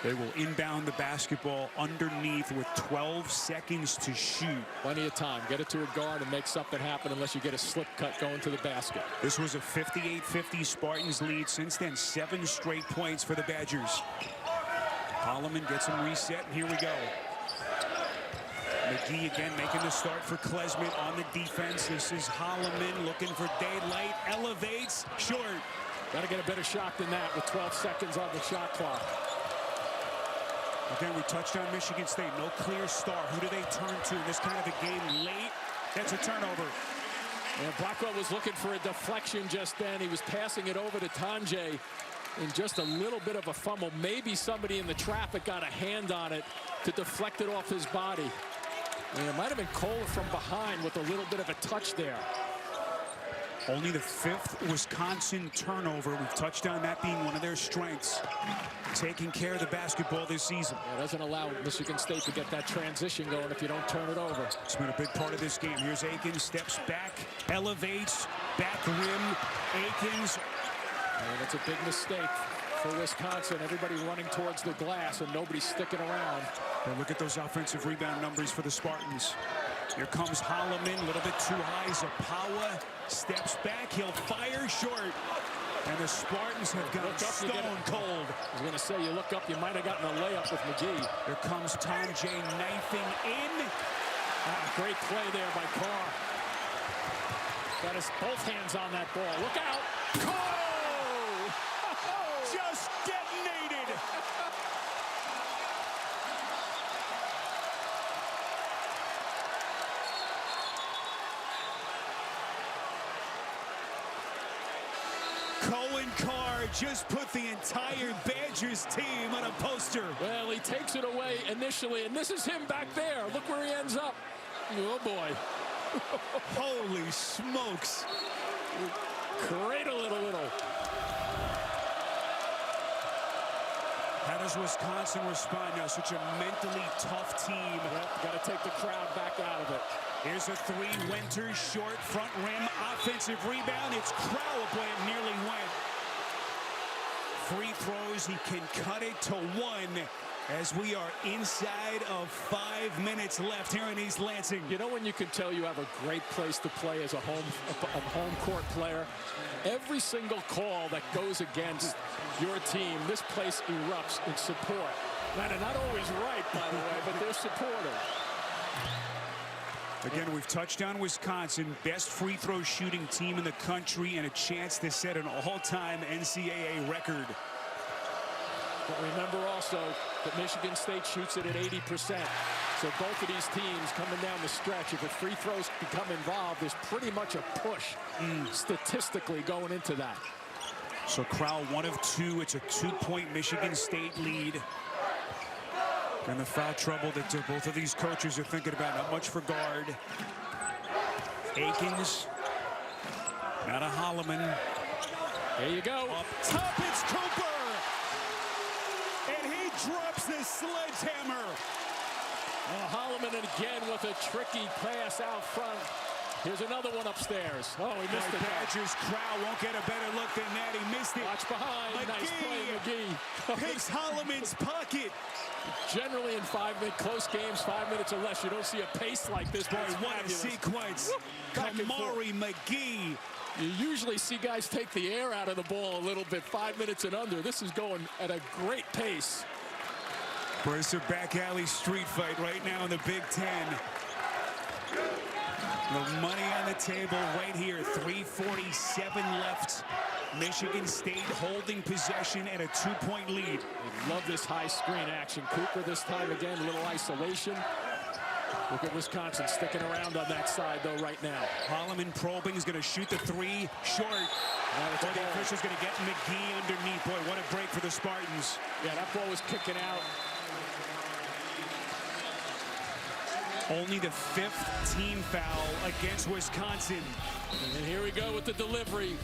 A: They will inbound the basketball underneath with 12 seconds to shoot.
B: Plenty of time. Get it to a guard and make something happen unless you get a slip cut going to the basket.
A: This was a 58-50 Spartans lead. Since then, 7 straight points for the Badgers. Holloman gets him reset, and here we go. McGee again making the start for Klesmit on the defense. This is Holloman looking for daylight. Elevates, short.
B: Got to get a better shot than that with 12 seconds on the shot clock.
A: Again, we touched on Michigan State. No clear star. Who do they turn to in this kind of a game late? That's a turnover.
B: And Blackwell was looking for a deflection just then. He was passing it over to Tanjay. And just a little bit of a fumble. Maybe somebody in the traffic got a hand on it to deflect it off his body. And it might have been Kohler from behind with a little bit of a touch there.
A: Only the 5th Wisconsin turnover. We've touched on that being one of their strengths. Taking care of the basketball this season.
B: It doesn't allow Michigan State to get that transition going if you don't turn it over.
A: It's been a big part of this game. Here's Akins, steps back, elevates, back rim. Akins.
B: And it's a big mistake for Wisconsin. Everybody running towards the glass and nobody sticking around.
A: But look at those offensive rebound numbers for the Spartans. Here comes Holloman, a little bit too high. Zapawa steps back, he'll fire short. And the Spartans have gone stone cold.
B: I was going to say, you look up, you might have gotten a layup with McGee.
A: Here comes Tom J. knifing in.
B: Great play there by Carr. Got his both hands on that ball. Look out.
A: Oh! Just detonated. Cohen Carr just put the entire Badgers team on a poster.
B: Well, he takes it away initially, and this is him back there. Look where he ends up. Oh, boy.
A: Holy smokes.
B: Cradle it a little.
A: How does Wisconsin respond now? Such a mentally tough team.
B: Yep, got to take the crowd back out of it.
A: Here's a three. Winters, short front rim, offensive rebound. It's Crowell, nearly went. Free throws, he can cut it to one as we are inside of 5 minutes left here in East Lansing.
B: You know when you can tell you have a great place to play as a home court player? Every single call that goes against your team, this place erupts in support. Now, they're not always right, by the way, but they're supportive.
A: Again, we've touched on Wisconsin, best free throw shooting team in the country and a chance to set an all-time NCAA record.
B: But remember also that Michigan State shoots it at 80%. So both of these teams coming down the stretch, if the free throws become involved, there's pretty much a push statistically going into that.
A: So Crowell 1 of 2. It's a 2-point Michigan State lead. And the foul trouble that both of these coaches are thinking about. Not much for guard. Akins. Not a Holloman.
B: There you go.
A: Up top, it's Cooper. And he drops the sledgehammer.
B: Holloman again with a tricky pass out front. Here's another one upstairs. Oh, he missed it.
A: Badgers crowd won't get a better look than that. He missed it.
B: Watch behind.
A: McGee.
B: Nice play, McGee.
A: Picks Holloman's pocket.
B: Generally in close games, 5 minutes or less, you don't see a pace like this.
A: Boy, what a sequence. Kamari McGee.
B: You usually see guys take the air out of the ball a little bit, 5 minutes and under. This is going at a great pace.
A: Where's their back alley street fight right now in the Big Ten? The money on the table right here. 3:47 left. Michigan State holding possession at a 2-point lead.
B: Love this high screen action. Cooper this time again, a little isolation. Look at Wisconsin sticking around on that side though right now.
A: Holloman probing, is going to shoot the three short. But the official's going to get McGee underneath. Boy, what a break for the Spartans.
B: Yeah, that ball was kicking out.
A: Only the 5th team foul against Wisconsin.
B: And here we go with the delivery.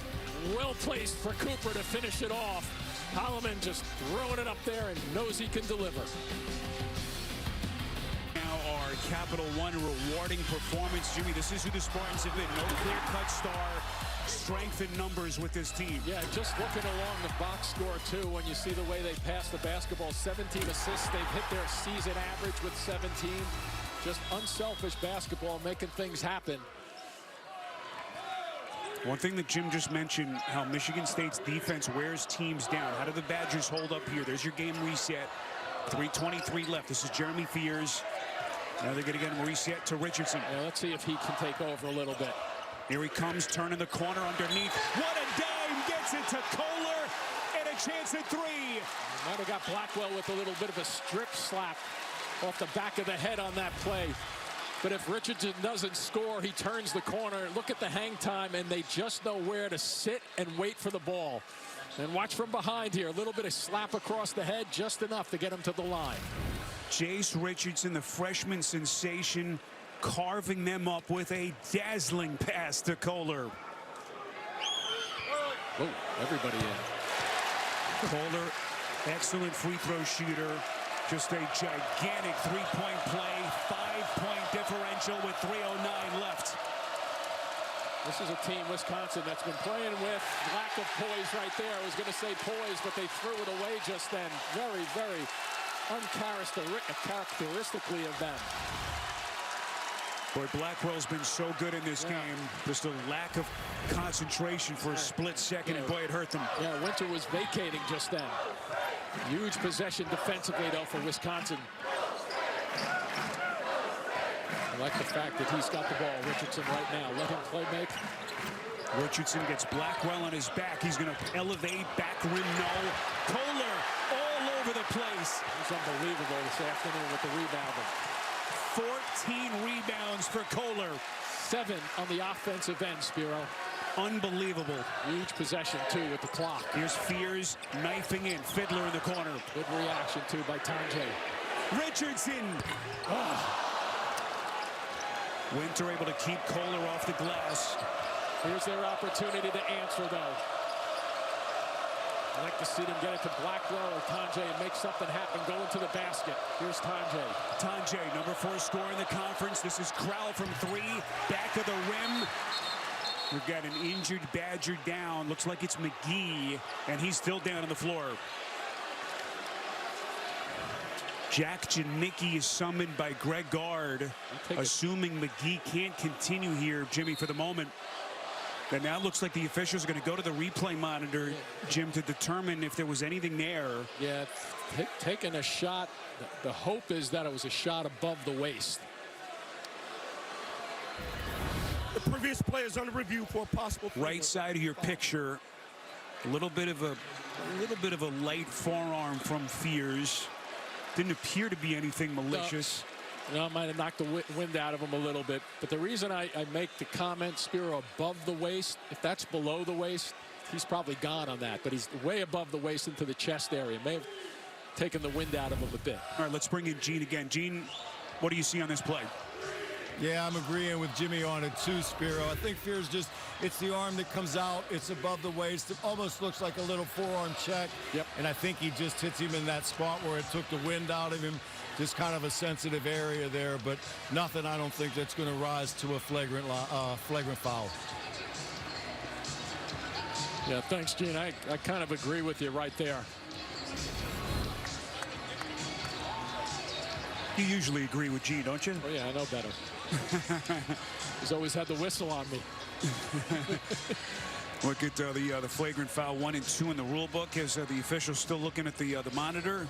B: Well placed for Cooper to finish it off. Holloman just throwing it up there and knows he can deliver.
A: Now our Capital One rewarding performance. Jimmy, this is who the Spartans have been. No clear-cut star. Strength in numbers with this team.
B: Yeah, just looking along the box score, too, when you see the way they pass the basketball. 17 assists. They've hit their season average with 17. Just unselfish basketball, making things happen.
A: One thing that Jim just mentioned, how Michigan State's defense wears teams down. How do the Badgers hold up here? There's your game reset. 3:23 left. This is Jeremy Fears. Now they're going to get him reset to Richardson.
B: Yeah, let's see if he can take over a little bit.
A: Here he comes, turning the corner underneath. What a dime! Gets it to Kohler, and a chance at three.
B: Might have got Blackwell with a little bit of a strip slap off the back of the head on that play. But if Richardson doesn't score, he turns the corner. Look at the hang time, and they just know where to sit and wait for the ball. And watch from behind here. A little bit of slap across the head, just enough to get him to the line.
A: Jace Richardson, the freshman sensation, carving them up with a dazzling pass to Kohler.
B: Oh, everybody in.
A: Kohler, excellent free throw shooter. Just a gigantic three-point play, 5-point differential with 3:09 left.
B: This is a team, Wisconsin, that's been playing with lack of poise right there. I was going to say poise, but they threw it away just then. Very, very uncharacteristically of them.
A: Boy, Blackwell's been so good in this game. Just a lack of concentration for a split second, and boy, it hurt them.
B: Yeah, Winter was vacating just then. Huge possession defensively, though, for Wisconsin. I like the fact that he's got the ball, Richardson, right now. Let him play make.
A: Richardson gets Blackwell on his back. He's going to elevate, back rim, no. Kohler all over the place.
B: He's unbelievable this afternoon with the rebounding.
A: 14 rebounds for Kohler.
B: 7 on the offensive end, Spiro.
A: Unbelievable.
B: Huge possession, too, with the clock.
A: Here's Fears knifing in. Fiddler in the corner.
B: Good reaction, too, by Tanjay.
A: Richardson. Winter able to keep Kohler off the glass.
B: Here's their opportunity to answer, though. I'd like to see them get it to Blackwell or Tanjay and make something happen, go into the basket. Here's Tanjay.
A: Tanjay, number 4 scorer in the conference. This is Crowell from 3, back of the rim. We've got an injured Badger down. Looks like it's McGee, and he's still down on the floor. Jack Janicki is summoned by Greg Gard, assuming McGee can't continue here, Jimmy, for the moment. And now it looks like the officials are going to go to the replay monitor, Jim, to determine if there was anything there.
B: Yeah, taking a shot. The hope is that it was a shot above the waist.
D: The previous play is under review for a possible
A: right side of your picture. A little bit of a light forearm from Fears. Didn't appear to be anything malicious.
B: No, might have knocked the wind out of him a little bit. But the reason I make the comment, Spiro, above the waist, if that's below the waist, he's probably gone on that. But he's way above the waist into the chest area. May have taken the wind out of him a bit.
A: All right, let's bring in Gene again. Gene, what do you see on this play?
C: Yeah, I'm agreeing with Jimmy on it too, Spiro. I think Fears just, it's the arm that comes out. It's above the waist. It almost looks like a little forearm check.
B: Yep.
C: And I think he just hits him in that spot where it took the wind out of him. Just kind of a sensitive area there, but nothing I don't think that's going to rise to a flagrant foul.
B: Yeah, thanks, Gene. I kind of agree with you right there.
A: You usually agree with Gene, don't you?
B: Oh, yeah, I know better. He's always had the whistle on me.
A: Look at the flagrant foul 1 and 2 in the rule book as the officials still looking at the monitor.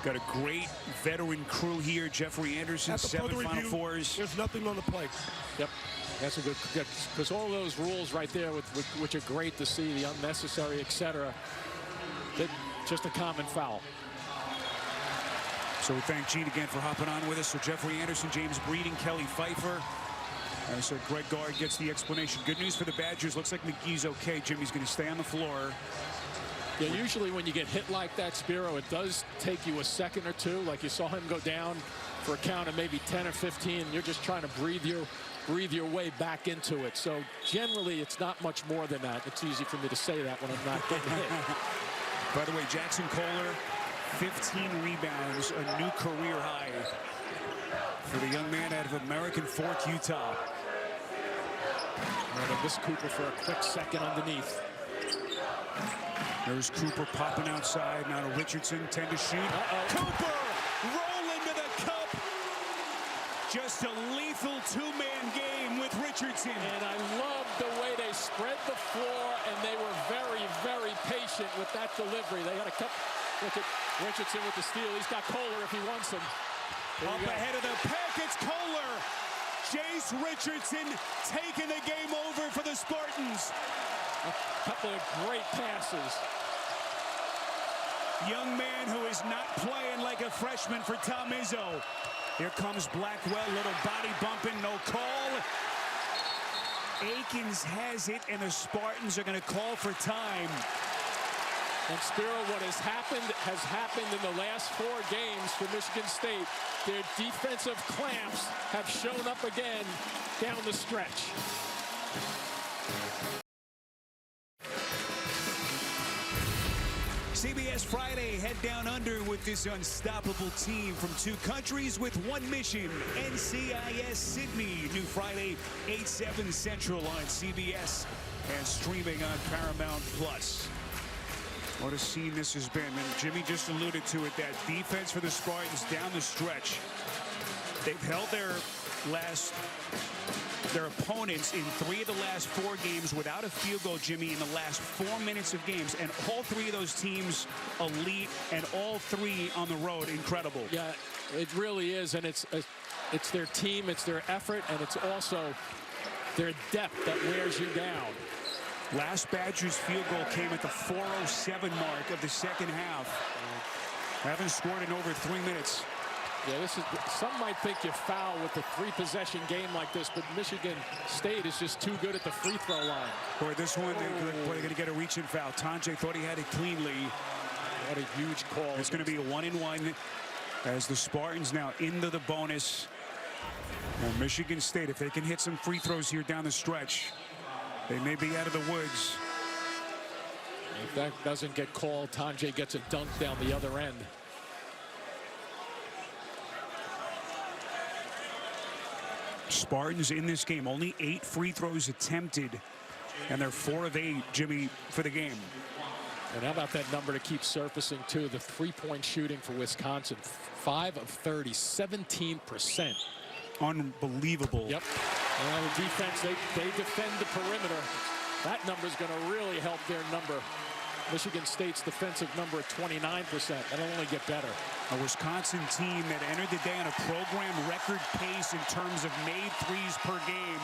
A: Got a great veteran crew here. Jeffrey Anderson, 7 Final Fours.
D: There's nothing on the play.
B: Yep, that's a good, because all those rules right there, which are great to see, the unnecessary, etc. Just a common foul.
A: So we thank Gene again for hopping on with us. So Jeffrey Anderson, James Breeding, Kelly Pfeiffer. So Greg Gard gets the explanation. Good news for the Badgers. Looks like McGee's okay. Jimmy's going to stay on the floor.
B: Yeah, usually when you get hit like that, Spiro, it does take you a second or two. Like you saw him go down for a count of maybe 10 or 15. And you're just trying to breathe your way back into it. So generally, it's not much more than that. It's easy for me to say that when I'm not getting hit.
A: By the way, Jackson Kohler, 15 rebounds, a new career high for the young man out of American Fork, Utah.
B: And this Cooper for a quick second underneath.
A: There's Cooper popping outside. Now to Richardson, 10 to shoot. Cooper roll into the cup. Just a lethal 2-man game with Richardson.
B: And I love the way they spread the floor, and they were very, very patient with that delivery. They had a couple. Look at Richardson with the steal. He's got Kohler if he wants him.
A: Up ahead of the pack, it's Kohler. Jace Richardson taking the game over for the Spartans.
B: A couple of great passes.
A: Young man who is not playing like a freshman for Tom Izzo. Here comes Blackwell, little body bumping, no call. Akins has it, and the Spartans are going to call for time.
B: And Spiro, what has happened in the last 4 games for Michigan State. Their defensive clamps have shown up again down the stretch.
A: CBS Friday, head down under with this unstoppable team from 2 countries with 1 mission. NCIS Sydney, new Friday, 8/7 Central on CBS and streaming on Paramount Plus. What a scene this has been, and Jimmy just alluded to it, that defense for the Spartans down the stretch. They've held their their opponents in 3 of the last 4 games without a field goal, Jimmy, in the last 4 minutes of games, and all 3 of those teams elite, and all 3 on the road incredible.
B: Yeah, it really is, and it's their team, it's their effort, and it's also their depth that wears you down.
A: Last Badgers field goal came at the 4:07 mark of the second half. Haven't scored in over 3 minutes.
B: Yeah, some might think you foul with the 3-possession game like this, but Michigan State is just too good at the free throw line.
A: Boy, this one, they're going to get a reach and foul. Tanjay thought he had it cleanly.
B: What a huge call.
A: It's going to be a 1-and-1 as the Spartans now into the bonus. And Michigan State, if they can hit some free throws here down the stretch, they may be out of the woods.
B: If that doesn't get called, Tanjay gets a dunk down the other end.
A: Spartans in this game, only 8 free throws attempted, and they're 4 of 8, Jimmy, for the game.
B: And how about that number to keep surfacing, too? The three-point shooting for Wisconsin, 5 of 30, 17%.
A: Unbelievable.
B: Yep. And the defense, they defend the perimeter. That number is going to really help their number. Michigan State's defensive number at 29%. That'll only get better.
A: A Wisconsin team that entered the day on a program record pace in terms of made threes per game.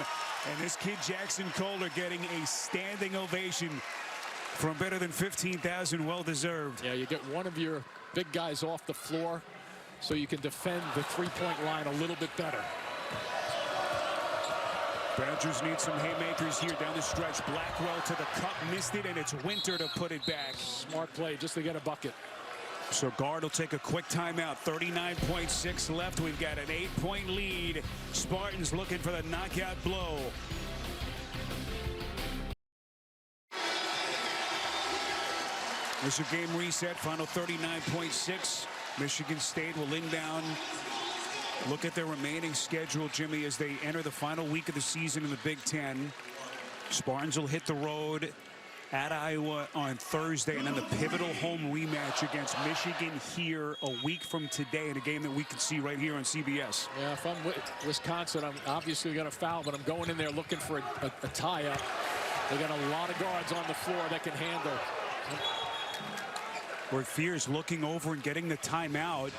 A: And this kid, Jackson Kohler, getting a standing ovation from better than 15,000, well-deserved.
B: Yeah, you get one of your big guys off the floor so you can defend the three-point line a little bit better.
A: Badgers need some haymakers here down the stretch. Blackwell to the cup, missed it, and it's Winter to put it back.
B: Smart play just to get a bucket.
A: So Guard will take a quick timeout. 39.6 left. We've got an 8-point lead. Spartans looking for the knockout blow. This is a game reset. Final 39.6. Michigan State will inbound. Look at their remaining schedule, Jimmy, as they enter the final week of the season in the Big Ten. Spartans will hit the road at Iowa on Thursday, and then the pivotal home rematch against Michigan here a week from today in a game that we can see right here on CBS.
B: Yeah, if I'm with Wisconsin, I'm obviously going to foul, but I'm going in there looking for a tie-up. They got a lot of guards on the floor that can handle.
A: Where Fears looking over and getting the timeout.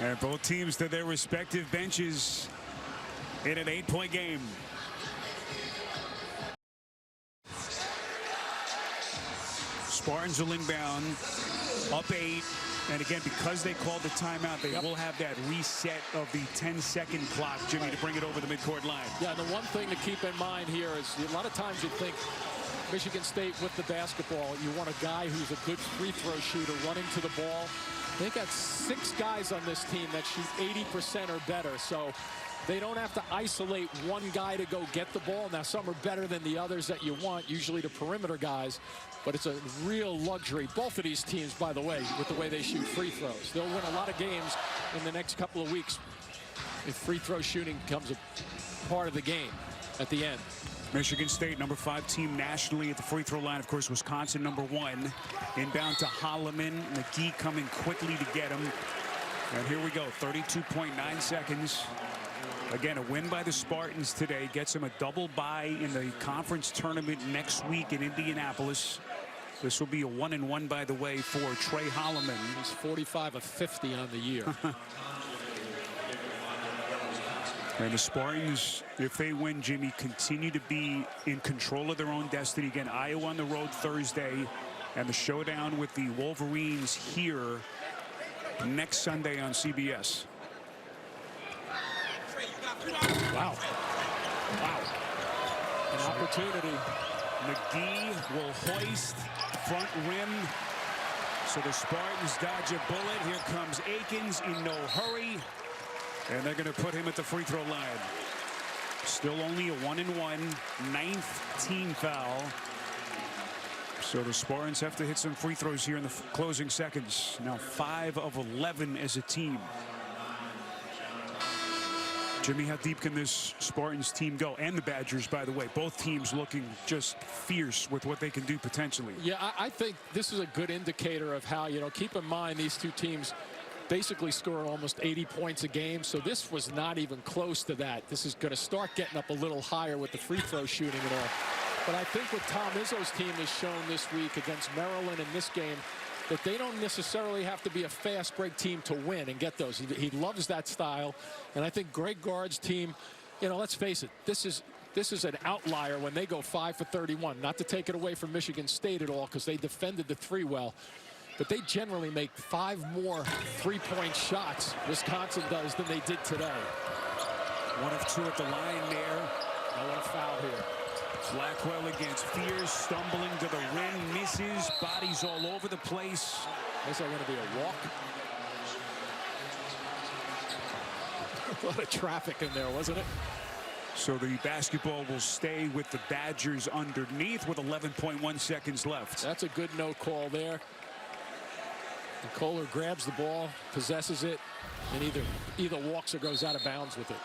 A: And both teams to their respective benches in an 8-point game. Spartans will inbound, up 8. And again, because they called the timeout, they will have that reset of the 10-second clock, Jimmy, to bring it over the midcourt line.
B: Yeah, the one thing to keep in mind here is a lot of times you think Michigan State with the basketball, you want a guy who's a good free throw shooter running to the ball. They got 6 guys on this team that shoot 80% or better, so they don't have to isolate one guy to go get the ball. Now, some are better than the others that you want, usually the perimeter guys, but it's a real luxury. Both of these teams, by the way, with the way they shoot free throws. They'll win a lot of games in the next couple of weeks if free throw shooting becomes a part of the game at the end.
A: Michigan State, number 5 team nationally at the free throw line. Of course, Wisconsin, number 1. Inbound to Holloman. McGee coming quickly to get him. And here we go, 32.9 seconds. Again, a win by the Spartans today gets them a double bye in the conference tournament next week in Indianapolis. This will be a 1-and-1, by the way, for Trey Holloman.
B: He's 45 of 50 on the year.
A: And the Spartans, if they win, Jimmy, continue to be in control of their own destiny. Again, Iowa on the road Thursday, and the showdown with the Wolverines here next Sunday on CBS.
B: Wow. Wow. An opportunity.
A: McGee will hoist front rim. So the Spartans dodge a bullet. Here comes Akins in no hurry. And they're going to put him at the free throw line. Still only a 1-and-1, 9th team foul. So the Spartans have to hit some free throws here in the closing seconds. Now 5 of 11 as a team. Jimmy, how deep can this Spartans team go? And the Badgers, by the way. Both teams looking just fierce with what they can do potentially.
B: Yeah, I think this is a good indicator of how, keep in mind these two teams basically scoring almost 80 points a game, so this was not even close to that. This is going to start getting up a little higher with the free throw shooting and all. But I think what Tom Izzo's team has shown this week against Maryland in this game, that they don't necessarily have to be a fast break team to win and get those. He loves that style, and I think Greg Gard's team, you know, let's face it, this is an outlier when they go 5 for 31. Not to take it away from Michigan State at all, because they defended the three well, but they generally make 5 more three-point shots, Wisconsin does, than they did today.
A: 1 of 2 at the line there.
B: I want a foul here.
A: Blackwell against Fears, stumbling to the rim, misses, bodies all over the place.
B: Is that going to be a walk? A lot of traffic in there, wasn't it?
A: So the basketball will stay with the Badgers underneath with 11.1 seconds left.
B: That's a good no call there. And Kohler grabs the ball, possesses it, and either walks or goes out of bounds with it.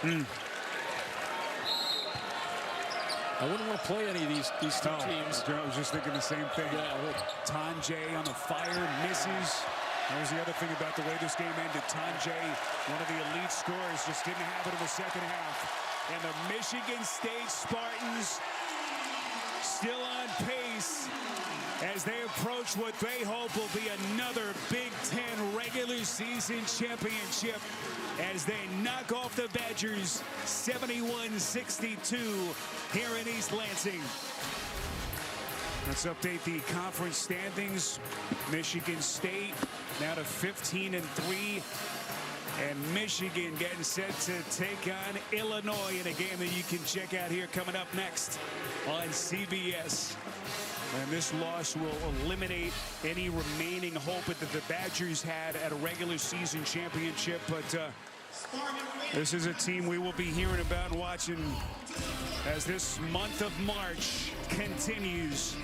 B: I wouldn't want to play any of these two teams.
A: I was just thinking the same thing.
B: Yeah,
A: Tanjay on the fire, misses. That was the other thing about the way this game ended. Tanjay, one of the elite scorers, just didn't have it in the second half. And the Michigan State Spartans still on pace as they approach what they hope will be another Big Ten regular season championship as they knock off the Badgers 71-62 here in East Lansing. Let's update the conference standings. Michigan State now to 15-3. And Michigan getting set to take on Illinois in a game that you can check out here coming up next on CBS. And this loss will eliminate any remaining hope that the Badgers had at a regular season championship. But this is a team we will be hearing about and watching as this month of March continues.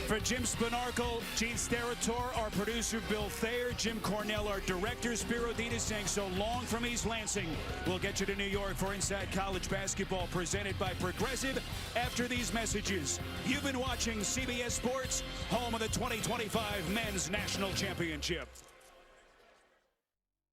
A: For Jim Spinarco, Gene Sterator, our producer Bill Thayer, Jim Cornell, our director, Spiro Dita saying so long from East Lansing. We'll get you to New York for Inside College Basketball presented by Progressive after these messages. You've been watching CBS Sports, home of the 2025 Men's National Championship.